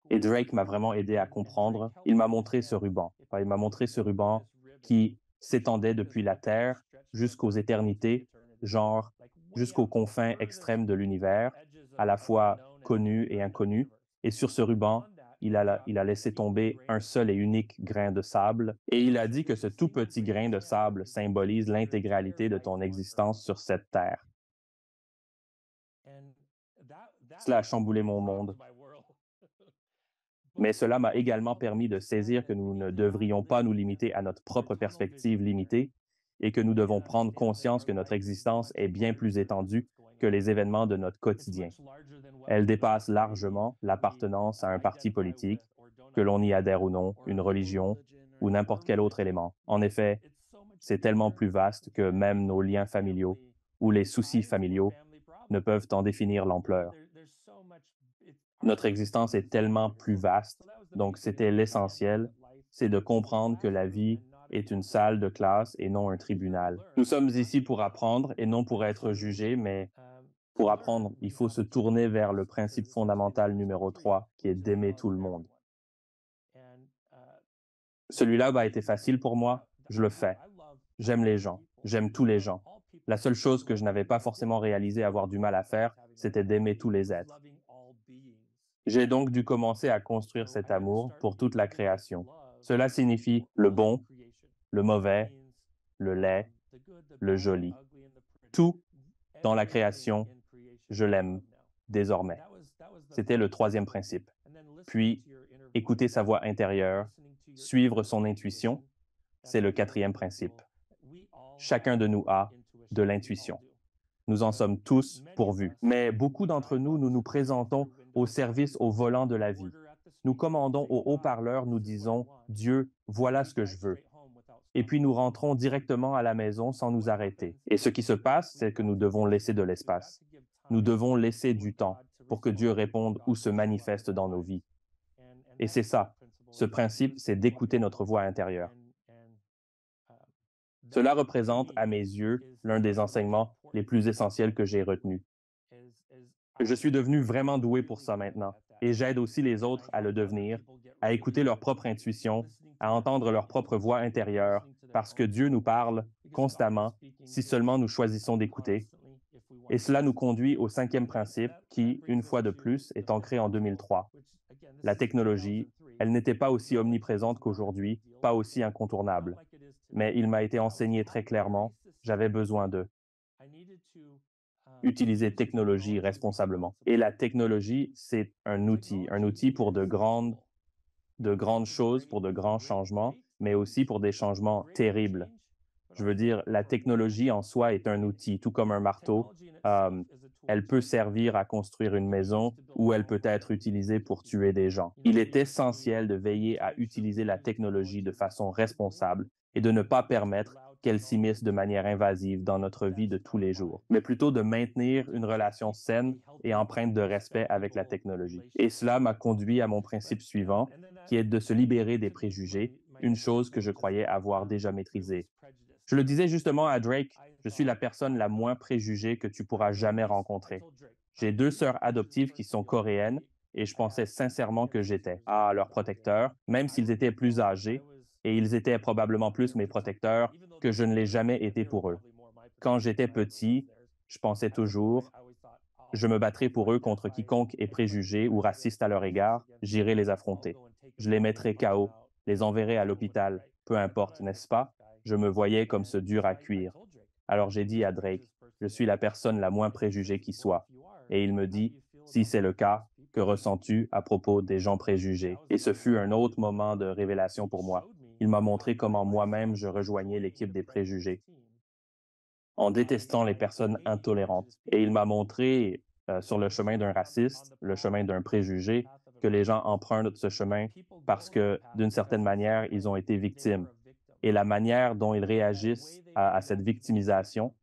Et Drake m'a vraiment aidé à comprendre. Il m'a montré ce ruban. Enfin, il m'a montré ce ruban qui s'étendait depuis la Terre jusqu'aux éternités, genre jusqu'aux confins extrêmes de l'univers, à la fois connus et inconnus. Et sur ce ruban, il a laissé tomber un seul et unique grain de sable. Et il a dit que ce tout petit grain de sable symbolise l'intégralité de ton existence sur cette Terre. Cela a chamboulé mon monde. Mais cela m'a également permis de saisir que nous ne devrions pas nous limiter à notre propre perspective limitée et que nous devons prendre conscience que notre existence est bien plus étendue que les événements de notre quotidien. Elle dépasse largement l'appartenance à un parti politique, que l'on y adhère ou non, une religion ou n'importe quel autre élément. En effet, c'est tellement plus vaste que même nos liens familiaux ou les soucis familiaux ne peuvent en définir l'ampleur. Notre existence est tellement plus vaste, donc c'était l'essentiel, c'est de comprendre que la vie est une salle de classe et non un tribunal. Nous sommes ici pour apprendre et non pour être jugés, mais pour apprendre, il faut se tourner vers le principe fondamental numéro 3, qui est d'aimer tout le monde. Celui-là a été facile pour moi, je le fais. J'aime les gens, j'aime tous les gens. La seule chose que je n'avais pas forcément réalisé avoir du mal à faire, c'était d'aimer tous les êtres. J'ai donc dû commencer à construire cet amour pour toute la création. Cela signifie le bon, le mauvais, le laid, le joli. Tout dans la création, je l'aime désormais. C'était le troisième principe. Puis, écouter sa voix intérieure, suivre son intuition, c'est le quatrième principe. Chacun de nous a de l'intuition. Nous en sommes tous pourvus. Mais beaucoup d'entre nous, nous nous présentons au service au volant de la vie. Nous commandons au haut-parleur, nous disons, Dieu, voilà ce que je veux. Et puis nous rentrons directement à la maison sans nous arrêter. Et ce qui se passe, c'est que nous devons laisser de l'espace. Nous devons laisser du temps pour que Dieu réponde ou se manifeste dans nos vies. Et c'est ça. Ce principe, c'est d'écouter notre voix intérieure. Cela représente, à mes yeux, l'un des enseignements les plus essentiels que j'ai retenus. Je suis devenu vraiment doué pour ça maintenant, et j'aide aussi les autres à le devenir, à écouter leur propre intuition, à entendre leur propre voix intérieure, parce que Dieu nous parle constamment si seulement nous choisissons d'écouter. Et cela nous conduit au cinquième principe qui, une fois de plus, est ancré en 2003. La technologie, elle n'était pas aussi omniprésente qu'aujourd'hui, pas aussi incontournable. Mais il m'a été enseigné très clairement, j'avais besoin d'eux. Utiliser technologie responsablement. Et la technologie, c'est un outil pour de grandes choses, pour de grands changements, mais aussi pour des changements terribles. Je veux dire, la technologie en soi est un outil, tout comme un marteau. Euh, Elle peut servir à construire une maison ou elle peut être utilisée pour tuer des gens. Il est essentiel de veiller à utiliser la technologie de façon responsable et de ne pas permettre qu'elle s'immisce de manière invasive dans notre vie de tous les jours, mais plutôt de maintenir une relation saine et empreinte de respect avec la technologie. Et cela m'a conduit à mon principe suivant, qui est de se libérer des préjugés, une chose que je croyais avoir déjà maîtrisée. Je le disais justement à Drake, je suis la personne la moins préjugée que tu pourras jamais rencontrer. J'ai deux sœurs adoptives qui sont coréennes et je pensais sincèrement que j'étais leur protecteur, même s'ils étaient plus âgés et ils étaient probablement plus mes protecteurs que je ne l'ai jamais été pour eux. Quand j'étais petit, je pensais toujours, je me battrai pour eux contre quiconque est préjugé ou raciste à leur égard, j'irai les affronter. Je les mettrai KO, les enverrai à l'hôpital, peu importe, n'est-ce pas? Je me voyais comme ce dur à cuire. Alors j'ai dit à Drake, je suis la personne la moins préjugée qui soit. Et il me dit, si c'est le cas, que ressens-tu à propos des gens préjugés? Et ce fut un autre moment de révélation pour moi. Il m'a montré comment moi-même je rejoignais l'équipe des préjugés en détestant les personnes intolérantes. Et il m'a montré sur le chemin d'un raciste, le chemin d'un préjugé, que les gens empruntent ce chemin parce que, d'une certaine manière, ils ont été victimes. Et la manière dont ils réagissent à cette victimisation,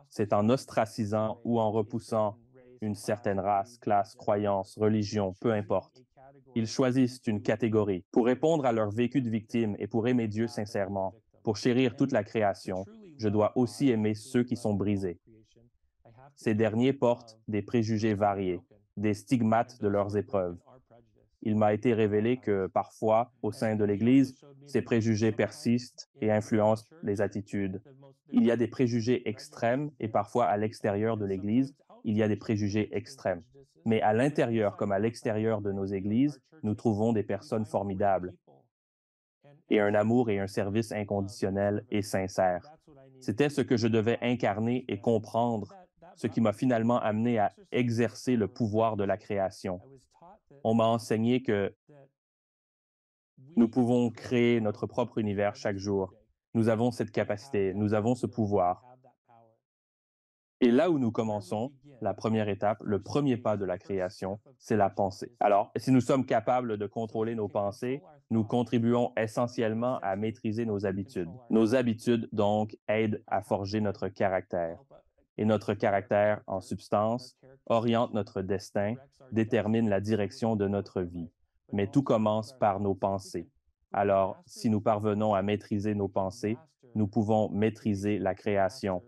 c'est en ostracisant ou en repoussant une certaine race, classe, croyance, religion, peu importe. Ils choisissent une catégorie pour répondre à leur vécu de victime et pour aimer Dieu sincèrement, pour chérir toute la création. Je dois aussi aimer ceux qui sont brisés. Ces derniers portent des préjugés variés, des stigmates de leurs épreuves. Il m'a été révélé que parfois, au sein de l'Église, ces préjugés persistent et influencent les attitudes. Il y a des préjugés extrêmes et parfois à l'extérieur de l'Église, il y a des préjugés extrêmes. Mais à l'intérieur comme à l'extérieur de nos églises, nous trouvons des personnes formidables et un amour et un service inconditionnel et sincère. C'était ce que je devais incarner et comprendre, ce qui m'a finalement amené à exercer le pouvoir de la création. On m'a enseigné que nous pouvons créer notre propre univers chaque jour. Nous avons cette capacité, nous avons ce pouvoir. Et là où nous commençons, la première étape, le premier pas de la création, c'est la pensée. Alors, si nous sommes capables de contrôler nos pensées, nous contribuons essentiellement à maîtriser nos habitudes. Nos habitudes, donc, aident à forger notre caractère. Et notre caractère, en substance, oriente notre destin, détermine la direction de notre vie. Mais tout commence par nos pensées. Alors, si nous parvenons à maîtriser nos pensées, nous pouvons maîtriser la création.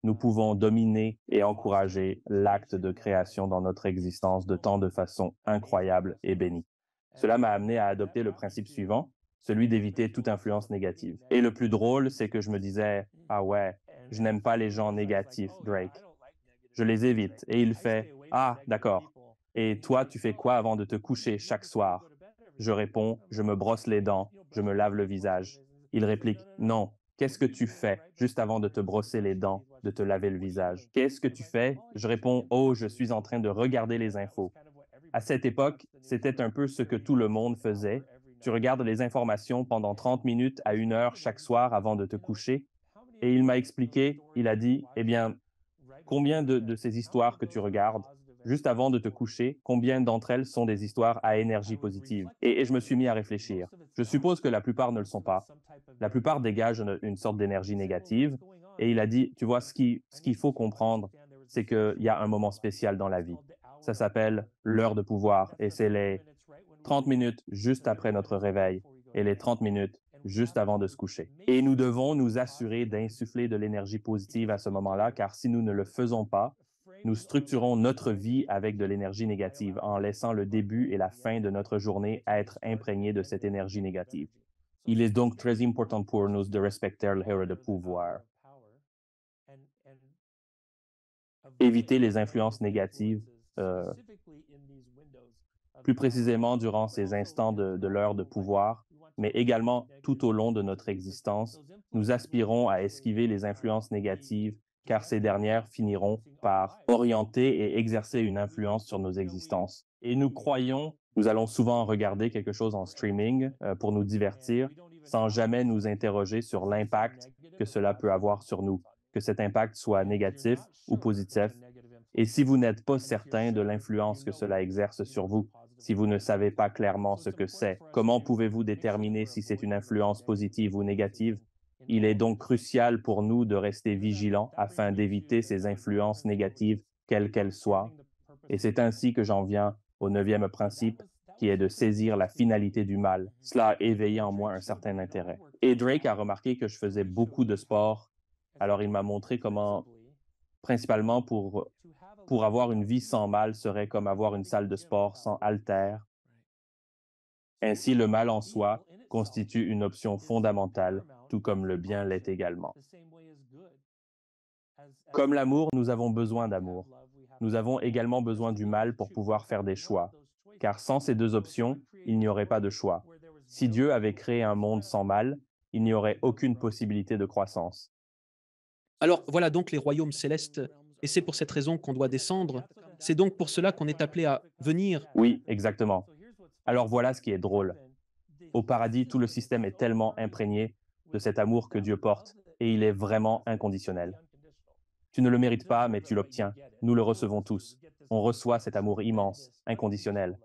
Nous pouvons dominer et encourager l'acte de création dans notre existence de tant de façons incroyables et bénies. Cela m'a amené à adopter le principe suivant, celui d'éviter toute influence négative. Et le plus drôle, c'est que je me disais, ah ouais, je n'aime pas les gens négatifs, Drake. Je les évite. Et il fait, ah, d'accord. Et toi, tu fais quoi avant de te coucher chaque soir? Je réponds, je me brosse les dents, je me lave le visage. Il réplique, non, qu'est-ce que tu fais juste avant de te brosser les dents, de te laver le visage? Qu'est-ce que tu fais? Je réponds, oh, je suis en train de regarder les infos. À cette époque, c'était un peu ce que tout le monde faisait. Tu regardes les informations pendant 30 minutes à 1 heure chaque soir avant de te coucher. Et il m'a expliqué, il a dit, eh bien, combien de ces histoires que tu regardes juste avant de te coucher, combien d'entre elles sont des histoires à énergie positive? Et je me suis mis à réfléchir. Je suppose que la plupart ne le sont pas. La plupart dégagent une sorte d'énergie négative. Et il a dit, tu vois, ce qu'il faut comprendre, c'est qu'il y a un moment spécial dans la vie. Ça s'appelle l'heure de pouvoir. Et c'est les 30 minutes juste après notre réveil et les 30 minutes juste avant de se coucher. Et nous devons nous assurer d'insuffler de l'énergie positive à ce moment-là, car si nous ne le faisons pas, nous structurons notre vie avec de l'énergie négative en laissant le début et la fin de notre journée être imprégnés de cette énergie négative. Il est donc très important pour nous de respecter l'heure de pouvoir. Éviter les influences négatives, euh, plus précisément durant ces instants de l'heure de pouvoir, mais également tout au long de notre existence, nous aspirons à esquiver les influences négatives car ces dernières finiront par orienter et exercer une influence sur nos existences. Et nous croyons, nous allons souvent regarder quelque chose en streaming pour nous divertir sans jamais nous interroger sur l'impact que cela peut avoir sur nous, que cet impact soit négatif ou positif. Et si vous n'êtes pas certain de l'influence que cela exerce sur vous, si vous ne savez pas clairement ce que c'est, comment pouvez-vous déterminer si c'est une influence positive ou négative? Il est donc crucial pour nous de rester vigilants afin d'éviter ces influences négatives, quelles qu'elles soient. Et c'est ainsi que j'en viens au neuvième principe, qui est de saisir la finalité du mal. Cela a éveillé en moi un certain intérêt. Et Drake a remarqué que je faisais beaucoup de sport, alors il m'a montré comment, principalement pour avoir une vie sans mal serait comme avoir une salle de sport sans haltères. Ainsi, le mal en soi constitue une option fondamentale, tout comme le bien l'est également. Comme l'amour, nous avons besoin d'amour. Nous avons également besoin du mal pour pouvoir faire des choix, car sans ces deux options, il n'y aurait pas de choix. Si Dieu avait créé un monde sans mal, il n'y aurait aucune possibilité de croissance. Alors voilà donc les royaumes célestes, et c'est pour cette raison qu'on doit descendre. C'est donc pour cela qu'on est appelé à venir. Oui, exactement. Alors voilà ce qui est drôle. Au paradis, tout le système est tellement imprégné de cet amour que Dieu porte, et il est vraiment inconditionnel. Tu ne le mérites pas, mais tu l'obtiens. Nous le recevons tous. On reçoit cet amour immense, inconditionnel.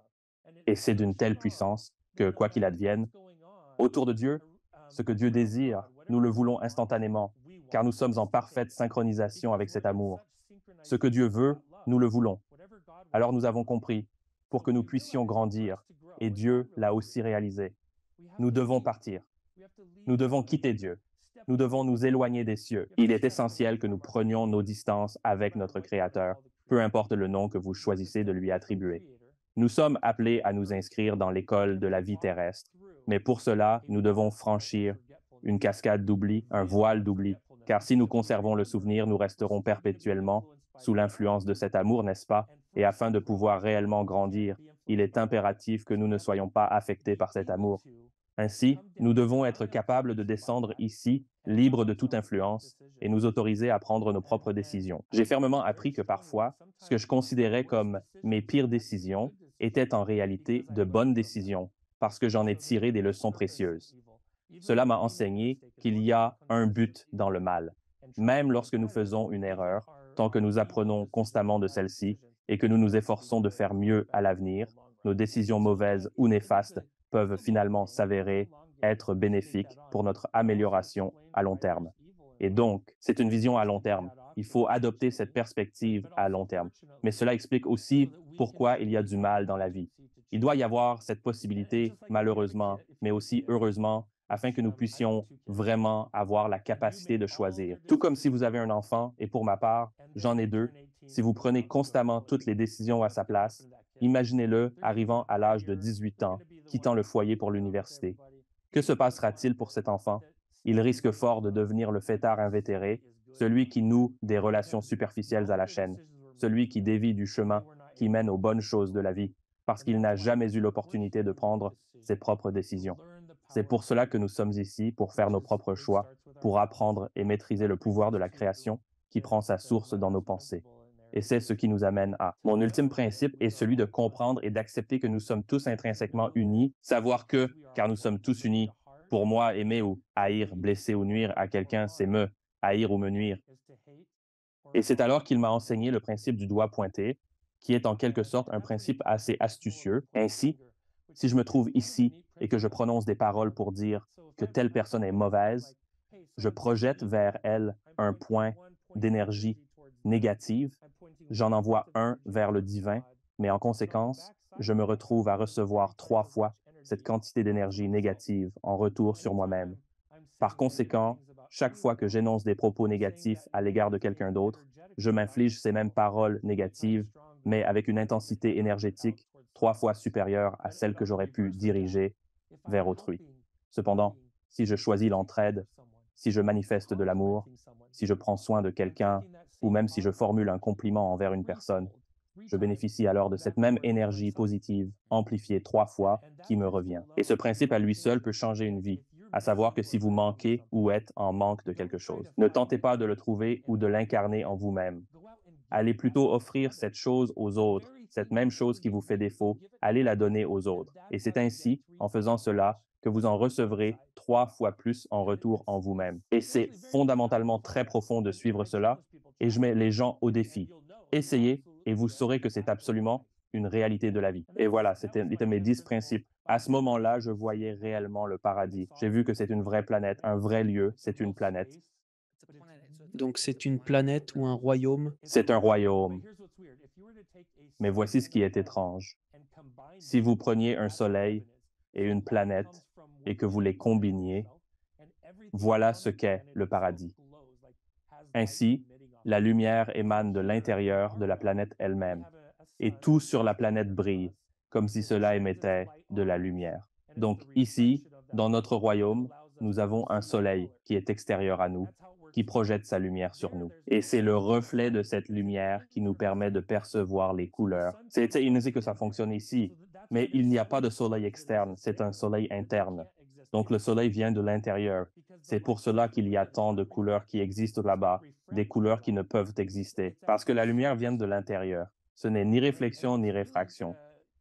Et c'est d'une telle puissance que, quoi qu'il advienne, autour de Dieu, ce que Dieu désire, nous le voulons instantanément, car nous sommes en parfaite synchronisation avec cet amour. Ce que Dieu veut, nous le voulons. Alors nous avons compris, pour que nous puissions grandir, et Dieu l'a aussi réalisé. Nous devons partir. Nous devons quitter Dieu. Nous devons nous éloigner des cieux. Il est essentiel que nous prenions nos distances avec notre Créateur, peu importe le nom que vous choisissez de lui attribuer. Nous sommes appelés à nous inscrire dans l'école de la vie terrestre, mais pour cela, nous devons franchir une cascade d'oubli, un voile d'oubli, car si nous conservons le souvenir, nous resterons perpétuellement sous l'influence de cet amour, n'est-ce pas? Et afin de pouvoir réellement grandir, il est impératif que nous ne soyons pas affectés par cet amour. Ainsi, nous devons être capables de descendre ici, libres de toute influence, et nous autoriser à prendre nos propres décisions. J'ai fermement appris que parfois, ce que je considérais comme mes pires décisions étaient en réalité de bonnes décisions, parce que j'en ai tiré des leçons précieuses. Cela m'a enseigné qu'il y a un but dans le mal, même lorsque nous faisons une erreur, tant que nous apprenons constamment de celle-ci et que nous nous efforçons de faire mieux à l'avenir, nos décisions mauvaises ou néfastes peuvent finalement s'avérer être bénéfiques pour notre amélioration à long terme. Et donc, c'est une vision à long terme. Il faut adopter cette perspective à long terme. Mais cela explique aussi pourquoi il y a du mal dans la vie. Il doit y avoir cette possibilité, malheureusement, mais aussi heureusement, afin que nous puissions vraiment avoir la capacité de choisir. Tout comme si vous avez un enfant, et pour ma part, j'en ai deux, si vous prenez constamment toutes les décisions à sa place, imaginez-le arrivant à l'âge de 18 ans, quittant le foyer pour l'université. Que se passera-t-il pour cet enfant? Il risque fort de devenir le fêtard invétéré, celui qui noue des relations superficielles à la chaîne, celui qui dévie du chemin qui mène aux bonnes choses de la vie, parce qu'il n'a jamais eu l'opportunité de prendre ses propres décisions. C'est pour cela que nous sommes ici, pour faire nos propres choix, pour apprendre et maîtriser le pouvoir de la création qui prend sa source dans nos pensées. Et c'est ce qui nous amène à. Mon ultime principe est celui de comprendre et d'accepter que nous sommes tous intrinsèquement unis, savoir que, car nous sommes tous unis, pour moi, aimer ou haïr, blesser ou nuire à quelqu'un, c'est me haïr ou me nuire. Et c'est alors qu'il m'a enseigné le principe du doigt pointé, qui est en quelque sorte un principe assez astucieux. Ainsi, si je me trouve ici et que je prononce des paroles pour dire que telle personne est mauvaise, je projette vers elle un point d'énergie négative, j'en envoie un vers le divin, mais en conséquence, je me retrouve à recevoir 3 fois cette quantité d'énergie négative en retour sur moi-même. Par conséquent, chaque fois que j'énonce des propos négatifs à l'égard de quelqu'un d'autre, je m'inflige ces mêmes paroles négatives, mais avec une intensité énergétique 3 fois supérieure à celle que j'aurais pu diriger vers autrui. Cependant, si je choisis l'entraide, si je manifeste de l'amour, si je prends soin de quelqu'un, ou même si je formule un compliment envers une personne, je bénéficie alors de cette même énergie positive amplifiée 3 fois qui me revient. Et ce principe à lui seul peut changer une vie, à savoir que si vous manquez ou êtes en manque de quelque chose, ne tentez pas de le trouver ou de l'incarner en vous-même. Allez plutôt offrir cette chose aux autres, cette même chose qui vous fait défaut, allez la donner aux autres. Et c'est ainsi, en faisant cela, que vous en recevrez 3 fois plus en retour en vous-même. Et c'est fondamentalement très profond de suivre cela, et je mets les gens au défi. Essayez et vous saurez que c'est absolument une réalité de la vie. Et voilà, c'était mes 10 principes. À ce moment-là, je voyais réellement le paradis. J'ai vu que c'est une vraie planète, un vrai lieu, c'est une planète. Donc c'est une planète ou un royaume. C'est un royaume. Mais voici ce qui est étrange. Si vous preniez un soleil et une planète et que vous les combiniez, voilà ce qu'est le paradis. Ainsi, la lumière émane de l'intérieur de la planète elle-même, et tout sur la planète brille, comme si cela émettait de la lumière. Donc ici, dans notre royaume, nous avons un soleil qui est extérieur à nous, qui projette sa lumière sur nous. Et c'est le reflet de cette lumière qui nous permet de percevoir les couleurs. C'est inusité que ça fonctionne ici, mais il n'y a pas de soleil externe, c'est un soleil interne. Donc le soleil vient de l'intérieur. C'est pour cela qu'il y a tant de couleurs qui existent là-bas, des couleurs qui ne peuvent exister, parce que la lumière vient de l'intérieur. Ce n'est ni réflexion ni réfraction.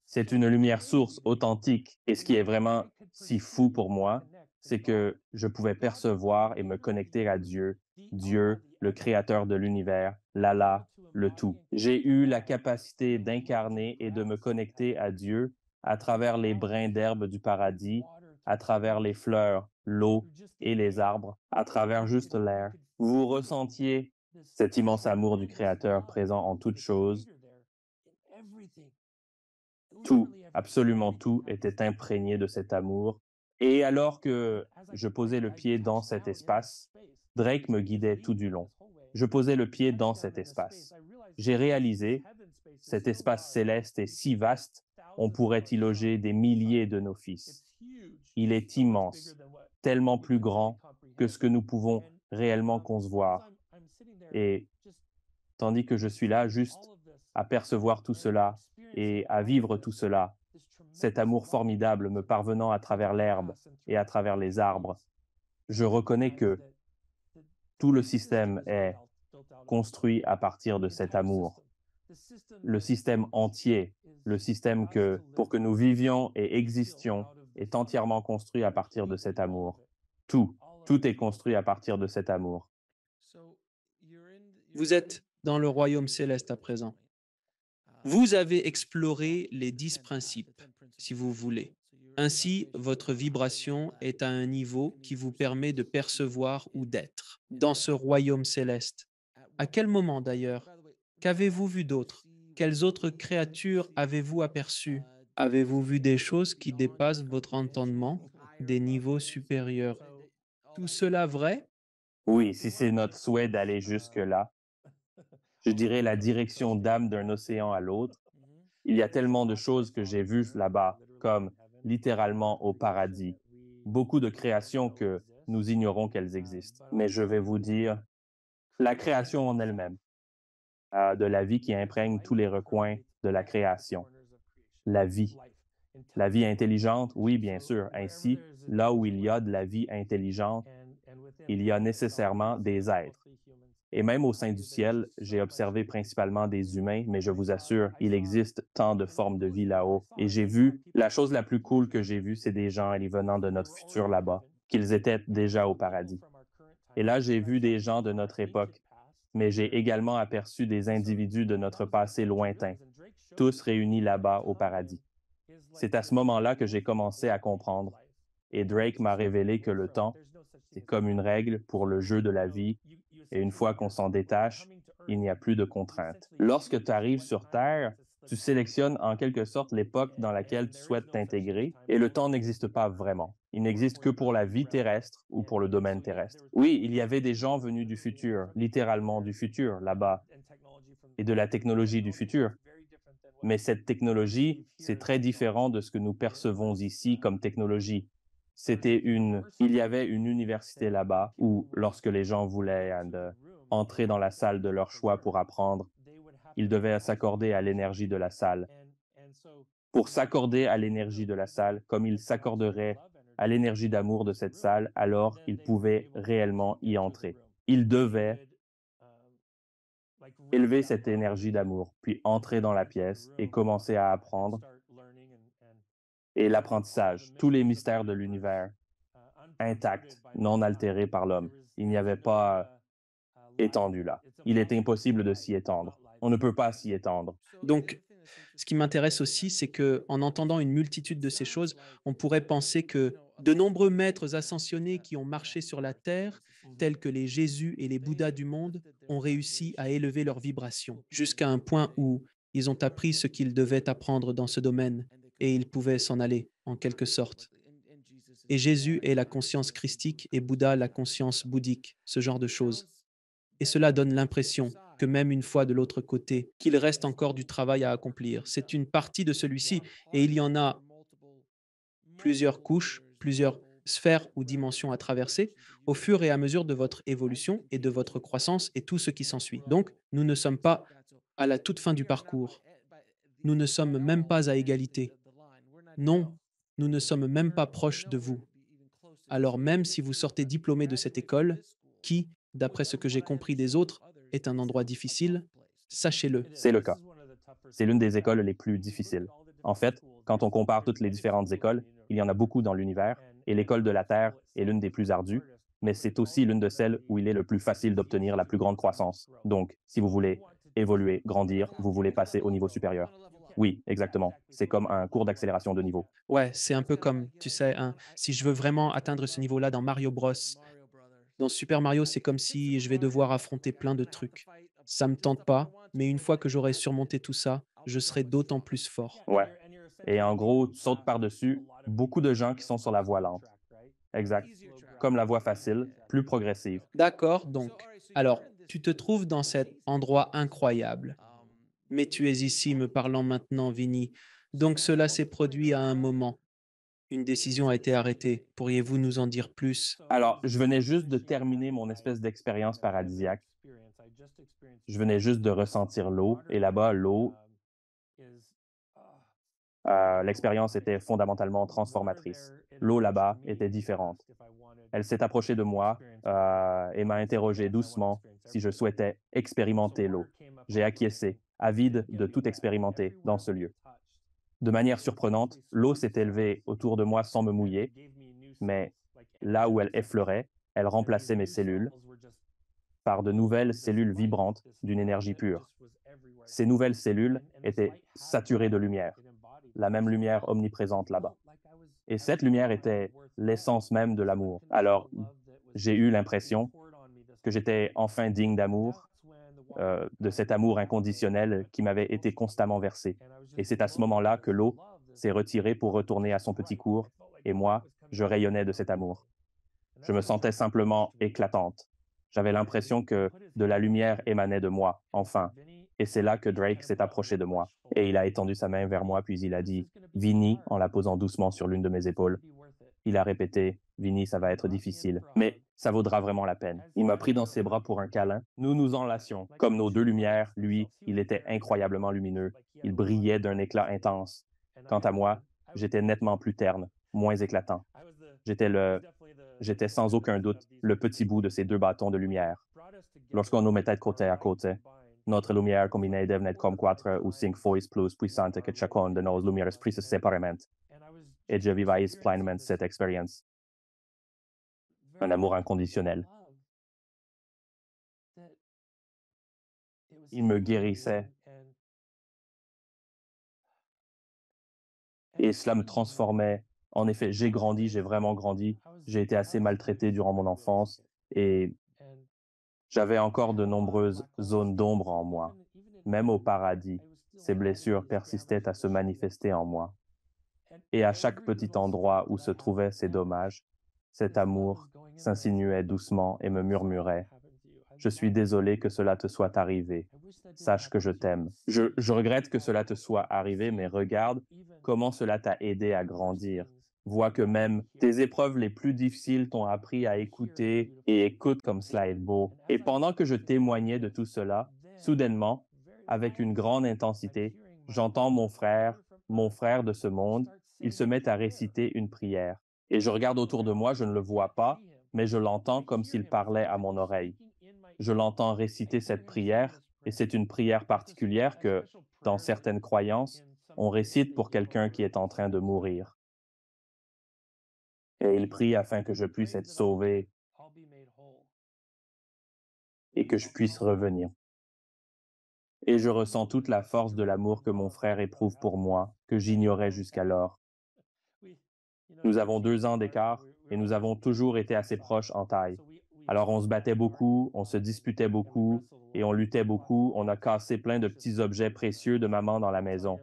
C'est une lumière source authentique. Et ce qui est vraiment si fou pour moi, c'est que je pouvais percevoir et me connecter à Dieu, Dieu, le créateur de l'univers, l'Allah, le tout. J'ai eu la capacité d'incarner et de me connecter à Dieu à travers les brins d'herbe du paradis, à travers les fleurs, l'eau et les arbres, à travers juste l'air. Vous ressentiez cet immense amour du Créateur présent en toutes choses. Tout, absolument tout, était imprégné de cet amour. Et alors que je posais le pied dans cet espace, Drake me guidait tout du long. Je posais le pied dans cet espace. J'ai réalisé, cet espace céleste est si vaste, on pourrait y loger des milliers de nos fils. Il est immense, tellement plus grand que ce que nous pouvons réellement concevoir. Et tandis que je suis là juste à percevoir tout cela et à vivre tout cela, cet amour formidable me parvenant à travers l'herbe et à travers les arbres, je reconnais que tout le système est construit à partir de cet amour. Le système entier, le système que, pour que nous vivions et existions, est entièrement construit à partir de cet amour. Tout, tout est construit à partir de cet amour. Vous êtes dans le royaume céleste à présent. Vous avez exploré les 10 principes, si vous voulez. Ainsi, votre vibration est à un niveau qui vous permet de percevoir ou d'être dans ce royaume céleste. À quel moment d'ailleurs? Qu'avez-vous vu d'autre? Quelles autres créatures avez-vous aperçues? Avez-vous vu des choses qui dépassent votre entendement, des niveaux supérieurs? Tout cela vrai? Oui, si c'est notre souhait d'aller jusque-là, je dirais la direction d'âme d'un océan à l'autre. Il y a tellement de choses que j'ai vues là-bas, comme littéralement au paradis. Beaucoup de créations que nous ignorons qu'elles existent. Mais je vais vous dire, la création en elle-même, de la vie qui imprègne tous les recoins de la création. La vie. La vie intelligente, oui, bien sûr. Ainsi, là où il y a de la vie intelligente, il y a nécessairement des êtres. Et même au sein du ciel, j'ai observé principalement des humains, mais je vous assure, il existe tant de formes de vie là-haut. Et j'ai vu, la chose la plus cool que j'ai vue, c'est des gens y venant de notre futur là-bas, qu'ils étaient déjà au paradis. Et là, j'ai vu des gens de notre époque, mais j'ai également aperçu des individus de notre passé lointain, tous réunis là-bas au paradis. C'est à ce moment-là que j'ai commencé à comprendre. Et Drake m'a révélé que le temps, c'est comme une règle pour le jeu de la vie, et une fois qu'on s'en détache, il n'y a plus de contraintes. Lorsque tu arrives sur Terre, tu sélectionnes en quelque sorte l'époque dans laquelle tu souhaites t'intégrer, et le temps n'existe pas vraiment. Il n'existe que pour la vie terrestre ou pour le domaine terrestre. Oui, il y avait des gens venus du futur, littéralement du futur, là-bas, et de la technologie du futur. Mais cette technologie, c'est très différent de ce que nous percevons ici comme technologie. Il y avait une université là-bas où, lorsque les gens voulaient entrer dans la salle de leur choix pour apprendre, ils devaient s'accorder à l'énergie de la salle. Pour s'accorder à l'énergie de la salle, comme ils s'accorderaient à l'énergie d'amour de cette salle, alors ils pouvaient réellement y entrer. Ils devaient élever cette énergie d'amour, puis entrer dans la pièce et commencer à apprendre. Et l'apprentissage, tous les mystères de l'univers, intacts, non altérés par l'homme. Il n'y avait pas étendu là. Il est impossible de s'y étendre. On ne peut pas s'y étendre. Donc, ce qui m'intéresse aussi, c'est que en entendant une multitude de ces choses, on pourrait penser que de nombreux maîtres ascensionnés qui ont marché sur la terre, tels que les Jésus et les Bouddhas du monde, ont réussi à élever leurs vibrations jusqu'à un point où ils ont appris ce qu'ils devaient apprendre dans ce domaine et ils pouvaient s'en aller, en quelque sorte. Et Jésus est la conscience christique et Bouddha la conscience bouddhique, ce genre de choses. Et cela donne l'impression que même une fois de l'autre côté, qu'il reste encore du travail à accomplir. C'est une partie de celui-ci et il y en a plusieurs couches, plusieurs sphères ou dimensions à traverser au fur et à mesure de votre évolution et de votre croissance et tout ce qui s'ensuit. Donc, nous ne sommes pas à la toute fin du parcours. Nous ne sommes même pas à égalité. Non, nous ne sommes même pas proches de vous. Alors même si vous sortez diplômé de cette école, qui, d'après ce que j'ai compris des autres, est un endroit difficile, sachez-le. C'est le cas. C'est l'une des écoles les plus difficiles. En fait, quand on compare toutes les différentes écoles, il y en a beaucoup dans l'univers, et l'école de la Terre est l'une des plus ardues, mais c'est aussi l'une de celles où il est le plus facile d'obtenir la plus grande croissance. Donc, si vous voulez évoluer, grandir, vous voulez passer au niveau supérieur. Oui, exactement. C'est comme un cours d'accélération de niveau. Ouais, c'est un peu comme, tu sais, si je veux vraiment atteindre ce niveau-là dans Mario Bros, dans Super Mario, c'est comme si je vais devoir affronter plein de trucs. Ça me tente pas, mais une fois que j'aurai surmonté tout ça, je serai d'autant plus fort. Ouais. Et en gros, tu sautes par-dessus beaucoup de gens qui sont sur la voie lente. Exact. Comme la voie facile, plus progressive. D'accord, donc. Alors, tu te trouves dans cet endroit incroyable. Mais tu es ici me parlant maintenant, Vinny. Donc cela s'est produit à un moment. Une décision a été arrêtée. Pourriez-vous nous en dire plus? Alors, je venais juste de terminer mon espèce d'expérience paradisiaque. Je venais juste de ressentir l'eau, et là-bas, l'eau, l'expérience était fondamentalement transformatrice. L'eau là-bas était différente. Elle s'est approchée de moi et m'a interrogé doucement si je souhaitais expérimenter l'eau. J'ai acquiescé, avide de tout expérimenter dans ce lieu. De manière surprenante, l'eau s'est élevée autour de moi sans me mouiller, mais là où elle effleurait, elle remplaçait mes cellules par de nouvelles cellules vibrantes d'une énergie pure. Ces nouvelles cellules étaient saturées de lumière, la même lumière omniprésente là-bas. Et cette lumière était l'essence même de l'amour. Alors, j'ai eu l'impression que j'étais enfin digne d'amour, de cet amour inconditionnel qui m'avait été constamment versé. Et c'est à ce moment-là que l'eau s'est retirée pour retourner à son petit cours, et moi, je rayonnais de cet amour. Je me sentais simplement éclatante. J'avais l'impression que de la lumière émanait de moi, enfin. Et c'est là que Drake s'est approché de moi. Et il a étendu sa main vers moi, puis il a dit Vinny, en la posant doucement sur l'une de mes épaules. Il a répété Vinny, ça va être difficile, mais ça vaudra vraiment la peine. Il m'a pris dans ses bras pour un câlin. Nous nous enlacions. Comme nos deux lumières, lui, il était incroyablement lumineux. Il brillait d'un éclat intense. Quant à moi, j'étais nettement plus terne, moins éclatant. J'étais le J'étais sans aucun doute le petit bout de ces deux bâtons de lumière. Lorsqu'on nous mettait côté à côté, notre lumière combinée devenait comme quatre ou cinq fois plus puissante que chacune de nos lumières prises séparément. Et je vivais pleinement cette expérience. Un amour inconditionnel. Il me guérissait et cela me transformait. En effet, j'ai grandi, j'ai vraiment grandi. J'ai été assez maltraité durant mon enfance et j'avais encore de nombreuses zones d'ombre en moi. Même au paradis, ces blessures persistaient à se manifester en moi. Et à chaque petit endroit où se trouvaient ces dommages, cet amour s'insinuait doucement et me murmurait je suis désolé que cela te soit arrivé. Sache que je t'aime. Je regrette que cela te soit arrivé, mais regarde comment cela t'a aidé à grandir. Vois que même tes épreuves les plus difficiles t'ont appris à écouter et écoute comme cela est beau. Et pendant que je témoignais de tout cela, soudainement, avec une grande intensité, j'entends mon frère de ce monde, il se met à réciter une prière. Et je regarde autour de moi, je ne le vois pas, mais je l'entends comme s'il parlait à mon oreille. Je l'entends réciter cette prière, et c'est une prière particulière que, dans certaines croyances, on récite pour quelqu'un qui est en train de mourir. Et il prie afin que je puisse être sauvé et que je puisse revenir. Et je ressens toute la force de l'amour que mon frère éprouve pour moi, que j'ignorais jusqu'alors. Nous avons 2 ans d'écart et nous avons toujours été assez proches en taille. Alors on se battait beaucoup, on se disputait beaucoup et on luttait beaucoup. On a cassé plein de petits objets précieux de maman dans la maison.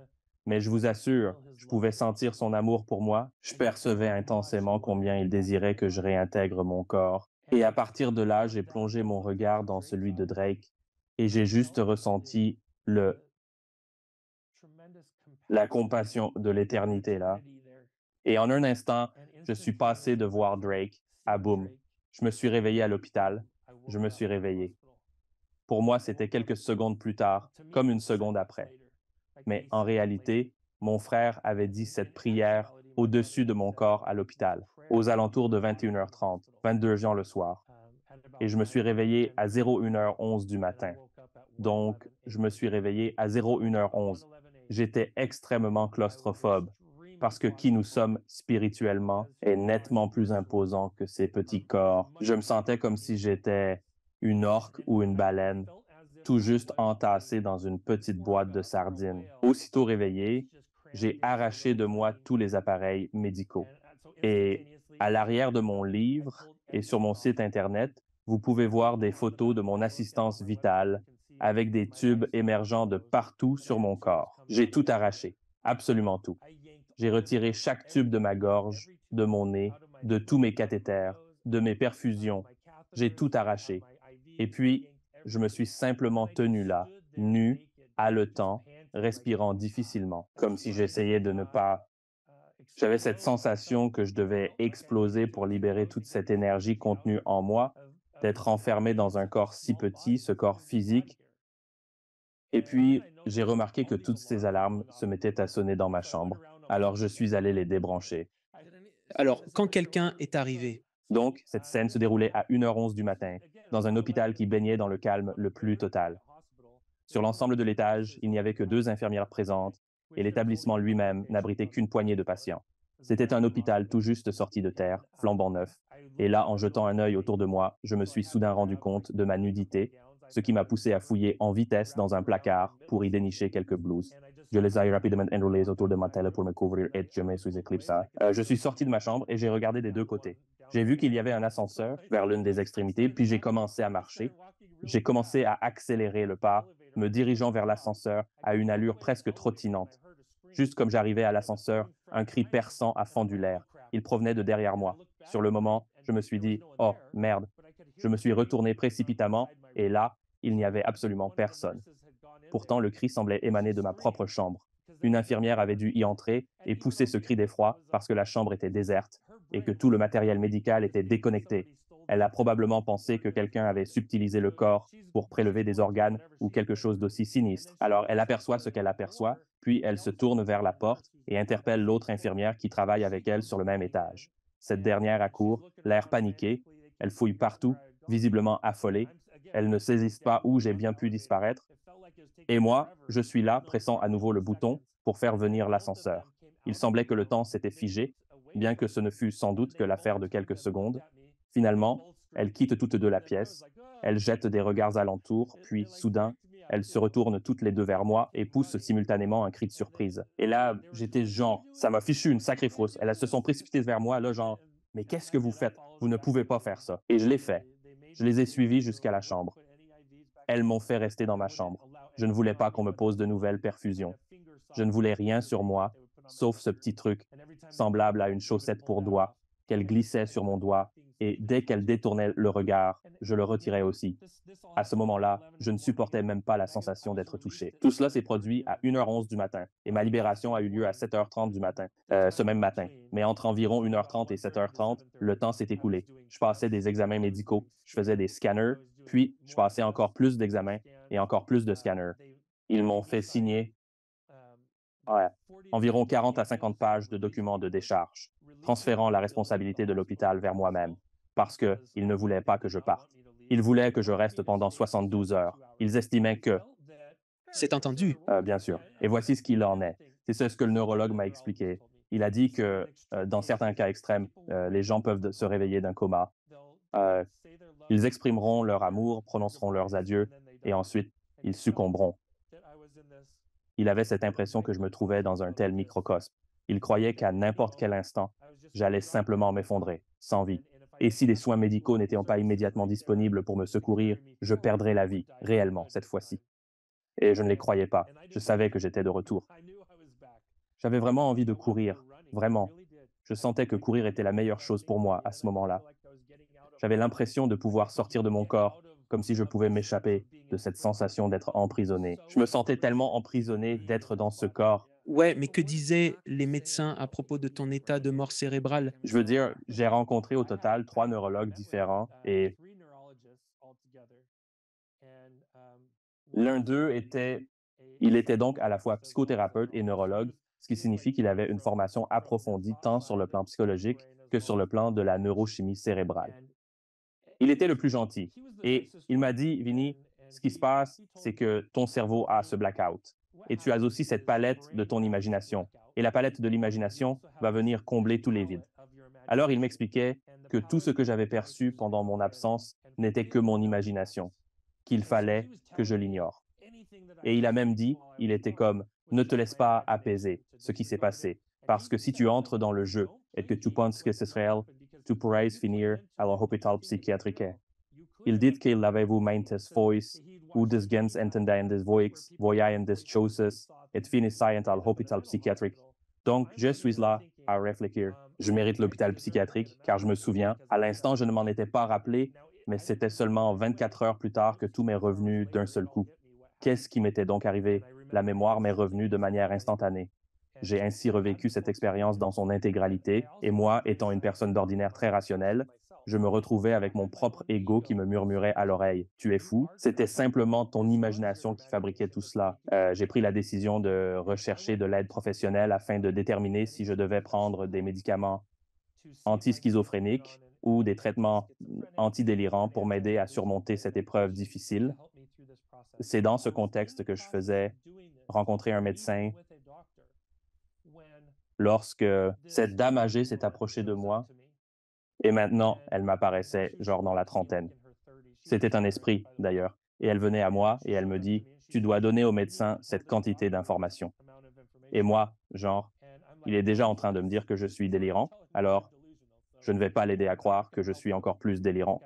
Mais je vous assure, je pouvais sentir son amour pour moi. Je percevais intensément combien il désirait que je réintègre mon corps. Et à partir de là, j'ai plongé mon regard dans celui de Drake et j'ai juste ressenti le, la compassion de l'éternité là. Et en un instant, je suis passé de voir Drake à boum. Je me suis réveillé à l'hôpital. Je me suis réveillé. Pour moi, c'était quelques secondes plus tard, comme une seconde après. Mais en réalité, mon frère avait dit cette prière au-dessus de mon corps à l'hôpital, aux alentours de 21h30, 22h le soir. Et je me suis réveillé à 01h11 du matin. Donc, je me suis réveillé à 01h11. J'étais extrêmement claustrophobe parce que qui nous sommes spirituellement est nettement plus imposant que ces petits corps. Je me sentais comme si j'étais une orque ou une baleine, tout juste entassé dans une petite boîte de sardines. Aussitôt réveillé, j'ai arraché de moi tous les appareils médicaux. Et à l'arrière de mon livre et sur mon site Internet, vous pouvez voir des photos de mon assistance vitale avec des tubes émergeant de partout sur mon corps. J'ai tout arraché, absolument tout. J'ai retiré chaque tube de ma gorge, de mon nez, de tous mes cathéters, de mes perfusions. J'ai tout arraché. Et puis, je me suis simplement tenu là, nu, haletant, respirant difficilement, comme si j'essayais de ne pas. J'avais cette sensation que je devais exploser pour libérer toute cette énergie contenue en moi, d'être enfermé dans un corps si petit, ce corps physique. Et puis, j'ai remarqué que toutes ces alarmes se mettaient à sonner dans ma chambre. Alors, je suis allé les débrancher. Alors, quand quelqu'un est arrivé, Donc, cette scène se déroulait à 1h11 du matin, dans un hôpital qui baignait dans le calme le plus total. Sur l'ensemble de l'étage, il n'y avait que 2 infirmières présentes et l'établissement lui-même n'abritait qu'une poignée de patients. C'était un hôpital tout juste sorti de terre, flambant neuf. Et là, en jetant un œil autour de moi, je me suis soudain rendu compte de ma nudité, ce qui m'a poussé à fouiller en vitesse dans un placard pour y dénicher quelques blouses. Je les ai rapidement enroulées autour de ma tête pour me couvrir et je me suis éclipsé. Je suis sorti de ma chambre et j'ai regardé des deux côtés. J'ai vu qu'il y avait un ascenseur vers l'une des extrémités, puis j'ai commencé à marcher. J'ai commencé à accélérer le pas, me dirigeant vers l'ascenseur à une allure presque trottinante. Juste comme j'arrivais à l'ascenseur, un cri perçant a fendu l'air. Il provenait de derrière moi. Sur le moment, je me suis dit oh merde. Je me suis retourné précipitamment et là, il n'y avait absolument personne. Pourtant, le cri semblait émaner de ma propre chambre. Une infirmière avait dû y entrer et pousser ce cri d'effroi parce que la chambre était déserte et que tout le matériel médical était déconnecté. Elle a probablement pensé que quelqu'un avait subtilisé le corps pour prélever des organes ou quelque chose d'aussi sinistre. Alors elle aperçoit ce qu'elle aperçoit, puis elle se tourne vers la porte et interpelle l'autre infirmière qui travaille avec elle sur le même étage. Cette dernière accourt, l'air paniqué. Elle fouille partout, visiblement affolée. Elle ne saisit pas où j'ai bien pu disparaître. Et moi, je suis là, pressant à nouveau le bouton pour faire venir l'ascenseur. Il semblait que le temps s'était figé, bien que ce ne fût sans doute que l'affaire de quelques secondes. Finalement, elles quittent toutes deux la pièce, elles jettent des regards alentour, puis, soudain, elles se retournent toutes les deux vers moi et poussent simultanément un cri de surprise. Et là, j'étais genre, ça m'a fichu une sacrée frousse. Elles se sont précipitées vers moi, là, genre, mais qu'est-ce que vous faites? Vous ne pouvez pas faire ça. Et je l'ai fait. Je les ai suivies jusqu'à la chambre. Elles m'ont fait rester dans ma chambre. Je ne voulais pas qu'on me pose de nouvelles perfusions. Je ne voulais rien sur moi, sauf ce petit truc, semblable à une chaussette pour doigt, qu'elle glissait sur mon doigt, et dès qu'elle détournait le regard, je le retirais aussi. À ce moment-là, je ne supportais même pas la sensation d'être touché. Tout cela s'est produit à 1h11 du matin, et ma libération a eu lieu à 7h30 du matin, ce même matin. Mais entre environ 1h30 et 7h30, le temps s'est écoulé. Je passais des examens médicaux, je faisais des scanners, puis je passais encore plus d'examens et encore plus de scanners. Ils m'ont fait signer ouais, environ 40 à 50 pages de documents de décharge, transférant la responsabilité de l'hôpital vers moi-même, parce qu'ils ne voulaient pas que je parte. Ils voulaient que je reste pendant 72 heures. Ils estimaient que, c'est entendu. bien sûr. Et voici ce qu'il en est. C'est ce que le neurologue m'a expliqué. Il a dit que dans certains cas extrêmes, les gens peuvent se réveiller d'un coma. Euh, ils exprimeront leur amour, prononceront leurs adieux, et ensuite, ils succomberont. Il avait cette impression que je me trouvais dans un tel microcosme. Il croyait qu'à n'importe quel instant, j'allais simplement m'effondrer, sans vie. Et si les soins médicaux n'étaient pas immédiatement disponibles pour me secourir, je perdrais la vie, réellement, cette fois-ci. Et je ne les croyais pas. Je savais que j'étais de retour. J'avais vraiment envie de courir, vraiment. Je sentais que courir était la meilleure chose pour moi à ce moment-là. J'avais l'impression de pouvoir sortir de mon corps, comme si je pouvais m'échapper de cette sensation d'être emprisonné. Je me sentais tellement emprisonné d'être dans ce corps. Ouais, mais que disaient les médecins à propos de ton état de mort cérébrale? Je veux dire, j'ai rencontré au total 3 neurologues différents et l'un d'eux il était donc à la fois psychothérapeute et neurologue, ce qui signifie qu'il avait une formation approfondie tant sur le plan psychologique que sur le plan de la neurochimie cérébrale. Il était le plus gentil et il m'a dit, Vinny, ce qui se passe, c'est que ton cerveau a ce blackout et tu as aussi cette palette de ton imagination. Et la palette de l'imagination va venir combler tous les vides. Alors il m'expliquait que tout ce que j'avais perçu pendant mon absence n'était que mon imagination, qu'il fallait que je l'ignore. Et il a même dit, il était comme, ne te laisse pas apaiser ce qui s'est passé, parce que si tu entres dans le jeu et que tu penses que ce serait réel, tu pourrais finir à l'hôpital psychiatrique. Il dit qu'il avait vu maintes fois où des gens entendaient des voix, voyaient des choses et finissaient à l'hôpital psychiatrique. Donc, je suis là à réfléchir. Je mérite l'hôpital psychiatrique car je me souviens, à l'instant, je ne m'en étais pas rappelé, mais c'était seulement 24 heures plus tard que tout m'est revenu d'un seul coup. Qu'est-ce qui m'était donc arrivé? La mémoire m'est revenue de manière instantanée. J'ai ainsi revécu cette expérience dans son intégralité, et moi, étant une personne d'ordinaire très rationnelle, je me retrouvais avec mon propre ego qui me murmurait à l'oreille, tu es fou? C'était simplement ton imagination qui fabriquait tout cela. J'ai pris la décision de rechercher de l'aide professionnelle afin de déterminer si je devais prendre des médicaments antischizophréniques ou des traitements antidélirants pour m'aider à surmonter cette épreuve difficile. C'est dans ce contexte que je faisais rencontrer un médecin lorsque cette dame âgée s'est approchée de moi et maintenant, elle m'apparaissait genre dans la trentaine. C'était un esprit, d'ailleurs, et elle venait à moi et elle me dit, tu dois donner au médecin cette quantité d'informations. Et moi, genre, il est déjà en train de me dire que je suis délirant, alors je ne vais pas l'aider à croire que je suis encore plus délirant.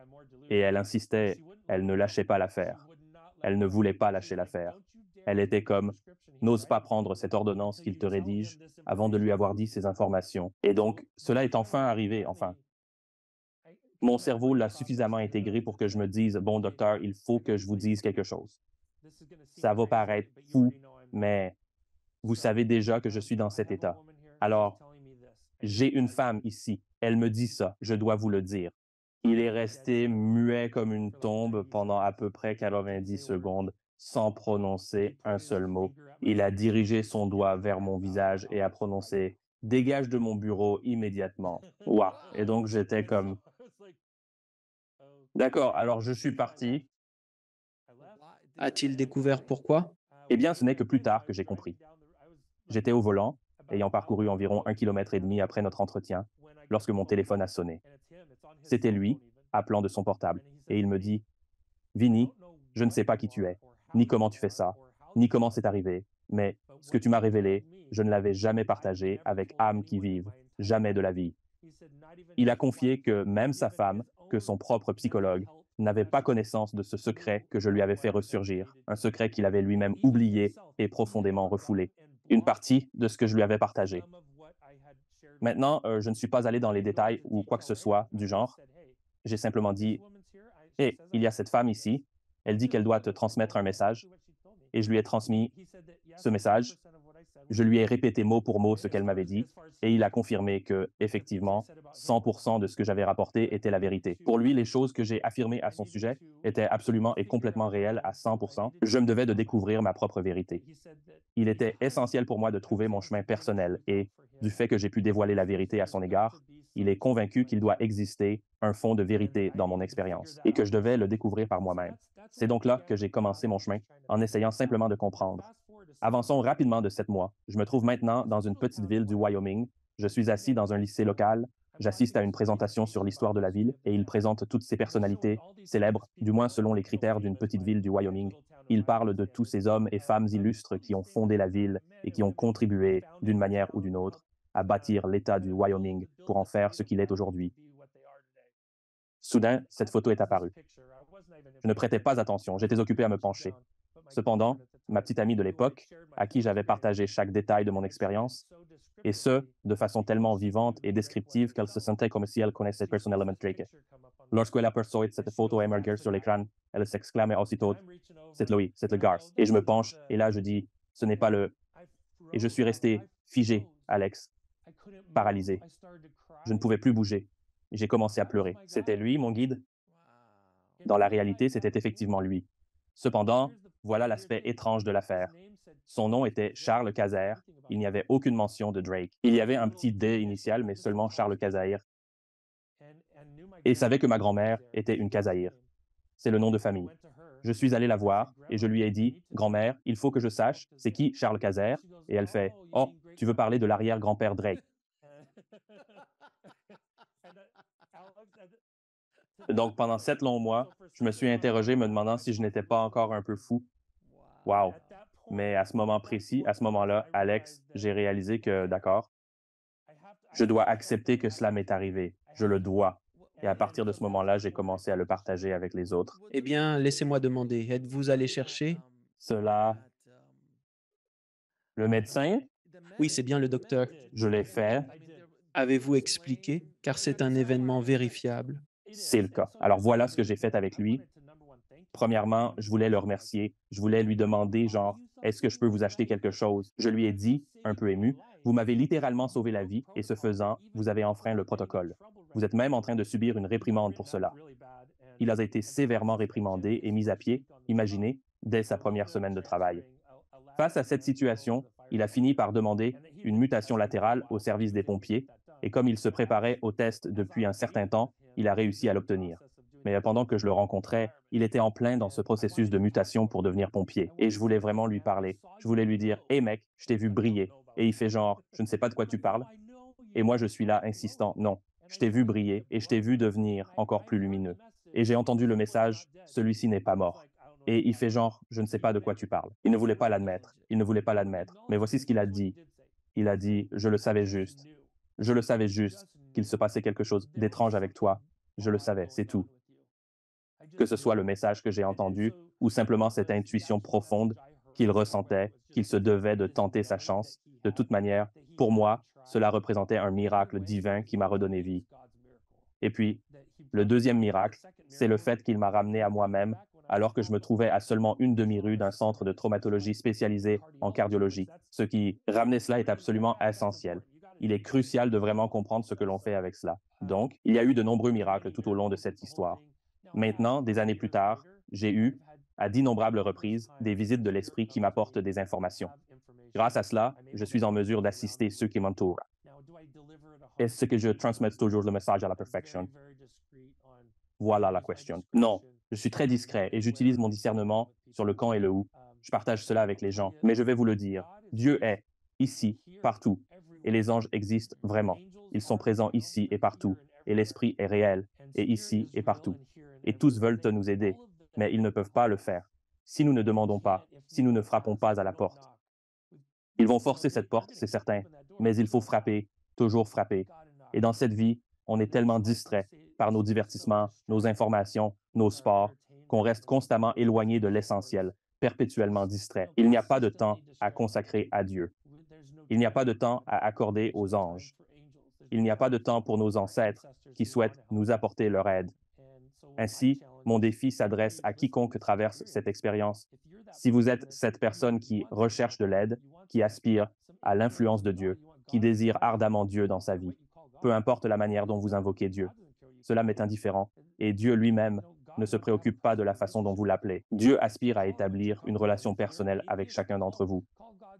Et elle insistait, elle ne lâchait pas l'affaire. Elle ne voulait pas lâcher l'affaire. Elle était comme, n'ose pas prendre cette ordonnance qu'il te rédige avant de lui avoir dit ces informations. Et donc, cela est enfin arrivé, enfin. Mon cerveau l'a suffisamment intégré pour que je me dise, bon docteur, il faut que je vous dise quelque chose. Ça va paraître fou, mais vous savez déjà que je suis dans cet état. Alors, j'ai une femme ici. Elle me dit ça. Je dois vous le dire. Il est resté muet comme une tombe pendant à peu près 90 secondes, sans prononcer un seul mot. Il a dirigé son doigt vers mon visage et a prononcé dégage de mon bureau immédiatement. Waouh! Et donc j'étais comme d'accord, alors je suis parti. A-t-il découvert pourquoi? Eh bien, ce n'est que plus tard que j'ai compris. J'étais au volant, ayant parcouru environ 1,5 km après notre entretien, lorsque mon téléphone a sonné. C'était lui, appelant de son portable, et il me dit Vinny, je ne sais pas qui tu es, ni comment tu fais ça, ni comment c'est arrivé, mais ce que tu m'as révélé, je ne l'avais jamais partagé avec âme qui vive, jamais de la vie. Il a confié que même sa femme, que son propre psychologue, n'avait pas connaissance de ce secret que je lui avais fait ressurgir, un secret qu'il avait lui-même oublié et profondément refoulé, une partie de ce que je lui avais partagé. Maintenant, je ne suis pas allé dans les détails ou quoi que ce soit du genre. J'ai simplement dit, hé, il y a cette femme ici, elle dit qu'elle doit te transmettre un message, et je lui ai transmis ce message. Je lui ai répété mot pour mot ce qu'elle m'avait dit, et il a confirmé que, effectivement, 100% de ce que j'avais rapporté était la vérité. Pour lui, les choses que j'ai affirmées à son sujet étaient absolument et complètement réelles à 100%. Je me devais de découvrir ma propre vérité. Il était essentiel pour moi de trouver mon chemin personnel, et du fait que j'ai pu dévoiler la vérité à son égard, il est convaincu qu'il doit exister un fond de vérité dans mon expérience, et que je devais le découvrir par moi-même. C'est donc là que j'ai commencé mon chemin, en essayant simplement de comprendre. Avançons rapidement de 7 mois. Je me trouve maintenant dans une petite ville du Wyoming. Je suis assis dans un lycée local. J'assiste à une présentation sur l'histoire de la ville et il présente toutes ses personnalités célèbres, du moins selon les critères d'une petite ville du Wyoming. Il parle de tous ces hommes et femmes illustres qui ont fondé la ville et qui ont contribué, d'une manière ou d'une autre, à bâtir l'État du Wyoming pour en faire ce qu'il est aujourd'hui. Soudain, cette photo est apparue. Je ne prêtais pas attention, j'étais occupé à me pencher. Cependant, ma petite amie de l'époque, à qui j'avais partagé chaque détail de mon expérience, et ce, de façon tellement vivante et descriptive qu'elle se sentait comme si elle connaissait personnellement Drake. Lorsqu'elle aperçut cette photo émerger sur l'écran, elle s'exclamait aussitôt: C'est Louis, c'est le Garth. Et je me penche, et là je dis: Ce n'est pas le. Et je suis resté figé, Alex, paralysé. Je ne pouvais plus bouger. J'ai commencé à pleurer. C'était lui, mon guide? Dans la réalité, c'était effectivement lui. Cependant, voilà l'aspect étrange de l'affaire. Son nom était Charles Cazer. Il n'y avait aucune mention de Drake. Il y avait un petit D initial, mais seulement Charles Cazer. Et il savait que ma grand-mère était une Cazaïr. C'est le nom de famille. Je suis allé la voir et je lui ai dit: Grand-mère, il faut que je sache, c'est qui Charles Cazer? Et elle fait: Oh, tu veux parler de l'arrière-grand-père Drake. Donc, pendant 7 longs mois, je me suis interrogé me demandant si je n'étais pas encore un peu fou. Wow! Mais à ce moment précis, à ce moment-là, Alex, j'ai réalisé que, d'accord, je dois accepter que cela m'est arrivé. Je le dois. Et à partir de ce moment-là, j'ai commencé à le partager avec les autres. Eh bien, laissez-moi demander, êtes-vous allé chercher? Cela, le médecin, Oui, c'est bien le docteur. je l'ai fait, Avez-vous expliqué? Car c'est un événement vérifiable. c'est le cas. Alors voilà ce que j'ai fait avec lui. Premièrement, je voulais le remercier. Je voulais lui demander, genre, est-ce que je peux vous acheter quelque chose? Je lui ai dit, un peu ému, vous m'avez littéralement sauvé la vie et ce faisant, vous avez enfreint le protocole. Vous êtes même en train de subir une réprimande pour cela. Il a été sévèrement réprimandé et mis à pied, imaginez, dès sa première semaine de travail. Face à cette situation, il a fini par demander une mutation latérale au service des pompiers, et comme il se préparait au test depuis un certain temps, il a réussi à l'obtenir. Mais pendant que je le rencontrais, il était en plein dans ce processus de mutation pour devenir pompier, et je voulais vraiment lui parler. Je voulais lui dire: Hey mec, je t'ai vu briller. Et il fait genre: Je ne sais pas de quoi tu parles. Et moi, je suis là, insistant: Non, je t'ai vu briller et je t'ai vu devenir encore plus lumineux. Et j'ai entendu le message: Celui-ci n'est pas mort. Et il fait genre: Je ne sais pas de quoi tu parles. Il ne voulait pas l'admettre. Il ne voulait pas l'admettre. Mais voici ce qu'il a dit. Il a dit: Je le savais juste. Je le savais juste qu'il se passait quelque chose d'étrange avec toi. Je le savais, c'est tout. Que ce soit le message que j'ai entendu ou simplement cette intuition profonde qu'il ressentait, qu'il se devait de tenter sa chance, de toute manière, pour moi, cela représentait un miracle divin qui m'a redonné vie. Et puis, le deuxième miracle, c'est le fait qu'il m'a ramené à moi-même alors que je me trouvais à seulement une demi-rue d'un centre de traumatologie spécialisé en cardiologie. Ce qui, ramener cela est absolument essentiel. Il est crucial de vraiment comprendre ce que l'on fait avec cela. Donc, il y a eu de nombreux miracles tout au long de cette histoire. Maintenant, des années plus tard, j'ai eu, à d'innombrables reprises, des visites de l'esprit qui m'apportent des informations. Grâce à cela, je suis en mesure d'assister ceux qui m'entourent. Est-ce que je transmets toujours le message à la perfection? Voilà la question. Non, je suis très discret et j'utilise mon discernement sur le quand et le où. Je partage cela avec les gens, mais je vais vous le dire. Dieu est ici, partout, et les anges existent vraiment. Ils sont présents ici et partout, et l'Esprit est réel, et ici et partout. Et tous veulent nous aider, mais ils ne peuvent pas le faire. Si nous ne demandons pas, si nous ne frappons pas à la porte. Ils vont forcer cette porte, c'est certain, mais il faut frapper, toujours frapper. Et dans cette vie, on est tellement distrait par nos divertissements, nos informations, nos sports, qu'on reste constamment éloigné de l'essentiel, perpétuellement distrait. Il n'y a pas de temps à consacrer à Dieu. Il n'y a pas de temps à accorder aux anges. Il n'y a pas de temps pour nos ancêtres qui souhaitent nous apporter leur aide. Ainsi, mon défi s'adresse à quiconque traverse cette expérience. Si vous êtes cette personne qui recherche de l'aide, qui aspire à l'influence de Dieu, qui désire ardemment Dieu dans sa vie, peu importe la manière dont vous invoquez Dieu, cela m'est indifférent, et Dieu lui-même ne se préoccupe pas de la façon dont vous l'appelez. Dieu aspire à établir une relation personnelle avec chacun d'entre vous.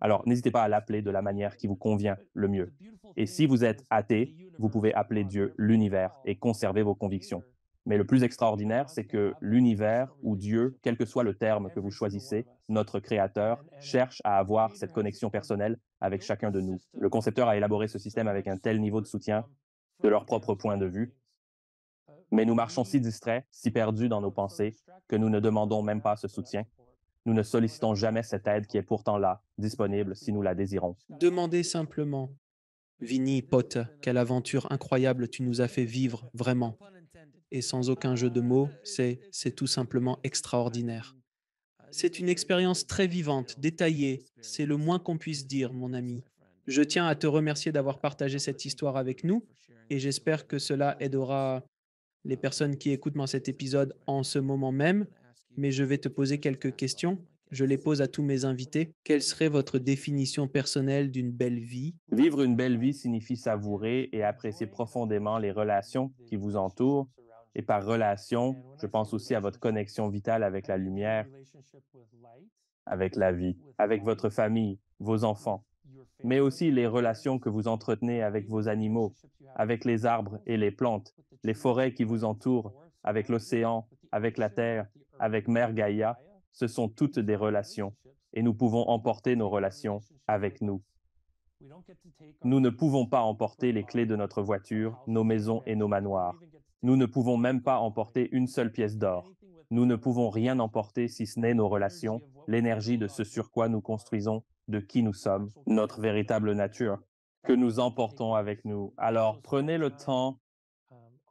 Alors, n'hésitez pas à l'appeler de la manière qui vous convient le mieux. Et si vous êtes athée, vous pouvez appeler Dieu l'univers et conserver vos convictions. Mais le plus extraordinaire, c'est que l'univers ou Dieu, quel que soit le terme que vous choisissez, notre Créateur, cherche à avoir cette connexion personnelle avec chacun de nous. Le concepteur a élaboré ce système avec un tel niveau de soutien de leur propre point de vue, mais nous marchons si distraits, si perdus dans nos pensées, que nous ne demandons même pas ce soutien. Nous ne sollicitons jamais cette aide qui est pourtant là, disponible si nous la désirons. Demandez simplement. Vinny, pote, quelle aventure incroyable tu nous as fait vivre, vraiment. Et sans aucun jeu de mots, c'est tout simplement extraordinaire. C'est une expérience très vivante, détaillée, c'est le moins qu'on puisse dire, mon ami. Je tiens à te remercier d'avoir partagé cette histoire avec nous et j'espère que cela aidera les personnes qui écoutent dans cet épisode en ce moment même, mais je vais te poser quelques questions. Je les pose à tous mes invités. Quelle serait votre définition personnelle d'une belle vie? Vivre une belle vie signifie savourer et apprécier profondément les relations qui vous entourent. Et par relation, je pense aussi à votre connexion vitale avec la lumière, avec la vie, avec votre famille, vos enfants, mais aussi les relations que vous entretenez avec vos animaux, avec les arbres et les plantes, les forêts qui vous entourent, avec l'océan, avec la terre, avec Mère Gaïa. Ce sont toutes des relations et nous pouvons emporter nos relations avec nous. Nous ne pouvons pas emporter les clés de notre voiture, nos maisons et nos manoirs. Nous ne pouvons même pas emporter une seule pièce d'or. Nous ne pouvons rien emporter si ce n'est nos relations, l'énergie de ce sur quoi nous construisons, de qui nous sommes, notre véritable nature, que nous emportons avec nous. Alors prenez le temps.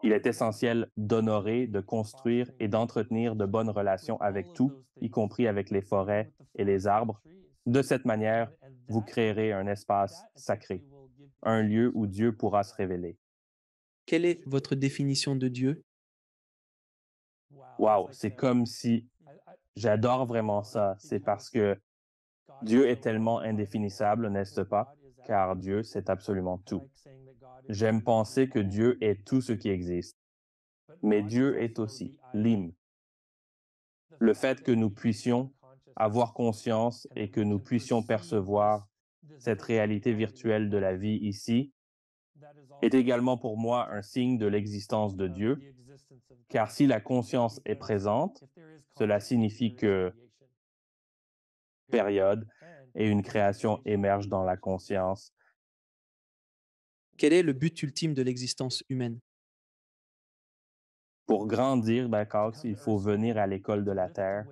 Il est essentiel d'honorer, de construire et d'entretenir de bonnes relations avec tout, y compris avec les forêts et les arbres. De cette manière, vous créerez un espace sacré, un lieu où Dieu pourra se révéler. Quelle est votre définition de Dieu? Wow, c'est comme si j'adore vraiment ça. C'est parce que Dieu est tellement indéfinissable, n'est-ce pas? Car Dieu, c'est absolument tout. J'aime penser que Dieu est tout ce qui existe, mais Dieu est aussi l'hymne. Le fait que nous puissions avoir conscience et que nous puissions percevoir cette réalité virtuelle de la vie ici est également pour moi un signe de l'existence de Dieu, car si la conscience est présente, cela signifie que période et une création émergent dans la conscience. Quel est le but ultime de l'existence humaine? Pour grandir, d'accord, il faut venir à l'école de la Terre,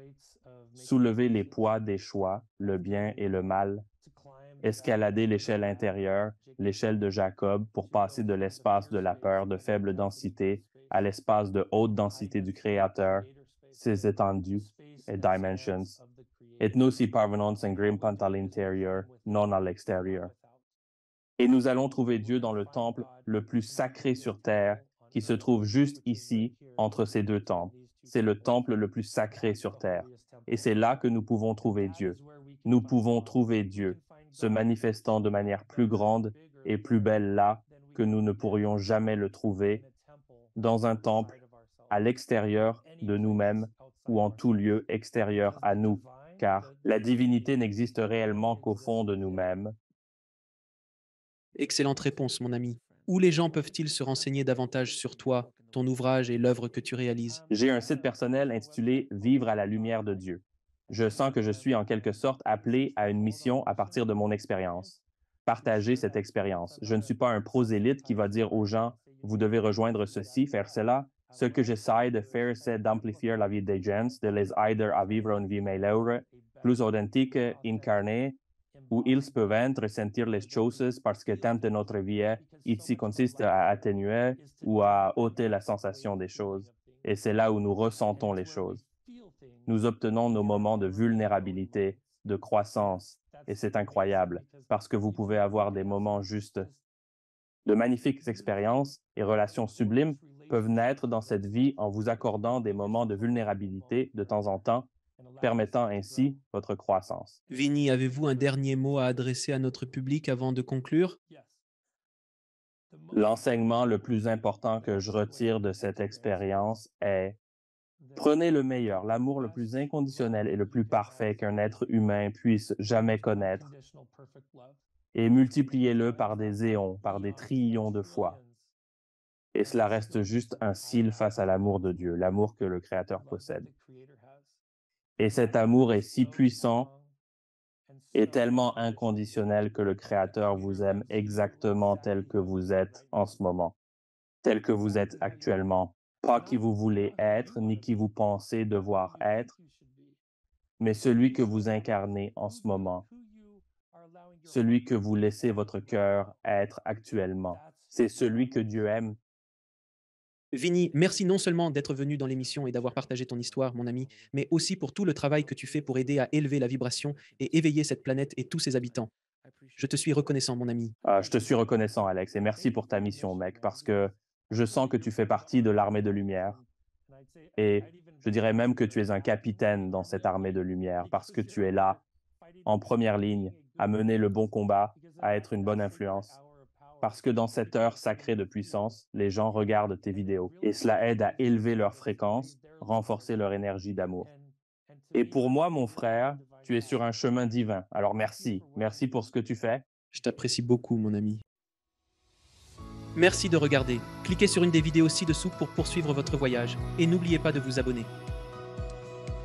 soulever les poids des choix, le bien et le mal, escalader l'échelle intérieure, l'échelle de Jacob, pour passer de l'espace de la peur de faible densité à l'espace de haute densité du Créateur, ses étendues et dimensions. Et nous y parvenons en grimpant à l'intérieur, non à l'extérieur. Et nous allons trouver Dieu dans le temple le plus sacré sur terre, qui se trouve juste ici, entre ces deux temples. C'est le temple le plus sacré sur terre. Et c'est là que nous pouvons trouver Dieu. Nous pouvons trouver Dieu, se manifestant de manière plus grande et plus belle là que nous ne pourrions jamais le trouver, dans un temple, à l'extérieur de nous-mêmes ou en tout lieu extérieur à nous, car la divinité n'existe réellement qu'au fond de nous-mêmes. Excellente réponse, mon ami. Où les gens peuvent-ils se renseigner davantage sur toi, ton ouvrage et l'œuvre que tu réalises? J'ai un site personnel intitulé Vivre à la lumière de Dieu. Je sens que je suis en quelque sorte appelé à une mission à partir de mon expérience. Partager cette expérience. Je ne suis pas un prosélyte qui va dire aux gens, vous devez rejoindre ceci, faire cela. Ce que j'essaie de faire, c'est d'amplifier la vie des gens, de les aider à vivre une vie meilleure, plus authentique, incarnée, où ils peuvent ressentir les choses parce que tant de notre vie ici consiste à atténuer ou à ôter la sensation des choses. Et c'est là où nous ressentons les choses. Nous obtenons nos moments de vulnérabilité, de croissance, et c'est incroyable parce que vous pouvez avoir des moments justes. De magnifiques expériences et relations sublimes peuvent naître dans cette vie en vous accordant des moments de vulnérabilité de temps en temps, permettant ainsi votre croissance. Vinny, avez-vous un dernier mot à adresser à notre public avant de conclure? L'enseignement le plus important que je retire de cette expérience est: prenez le meilleur, l'amour le plus inconditionnel et le plus parfait qu'un être humain puisse jamais connaître, et multipliez-le par des éons, par des trillions de fois. Et cela reste juste un cil face à l'amour de Dieu, l'amour que le Créateur possède. Et cet amour est si puissant et tellement inconditionnel que le Créateur vous aime exactement tel que vous êtes en ce moment, tel que vous êtes actuellement, pas qui vous voulez être, ni qui vous pensez devoir être, mais celui que vous incarnez en ce moment, celui que vous laissez votre cœur être actuellement. C'est celui que Dieu aime. Vinny, merci non seulement d'être venu dans l'émission et d'avoir partagé ton histoire, mon ami, mais aussi pour tout le travail que tu fais pour aider à élever la vibration et éveiller cette planète et tous ses habitants. Je te suis reconnaissant, mon ami. Je te suis reconnaissant, Alex, et merci pour ta mission, mec, parce que je sens que tu fais partie de l'armée de lumière. Et je dirais même que tu es un capitaine dans cette armée de lumière, parce que tu es là, en première ligne, à mener le bon combat, à être une bonne influence. Parce que dans cette heure sacrée de puissance, les gens regardent tes vidéos, et cela aide à élever leur fréquence, renforcer leur énergie d'amour. Et pour moi, mon frère, tu es sur un chemin divin. Alors merci, merci pour ce que tu fais. Je t'apprécie beaucoup, mon ami. Merci de regarder. Cliquez sur une des vidéos ci-dessous pour poursuivre votre voyage et n'oubliez pas de vous abonner.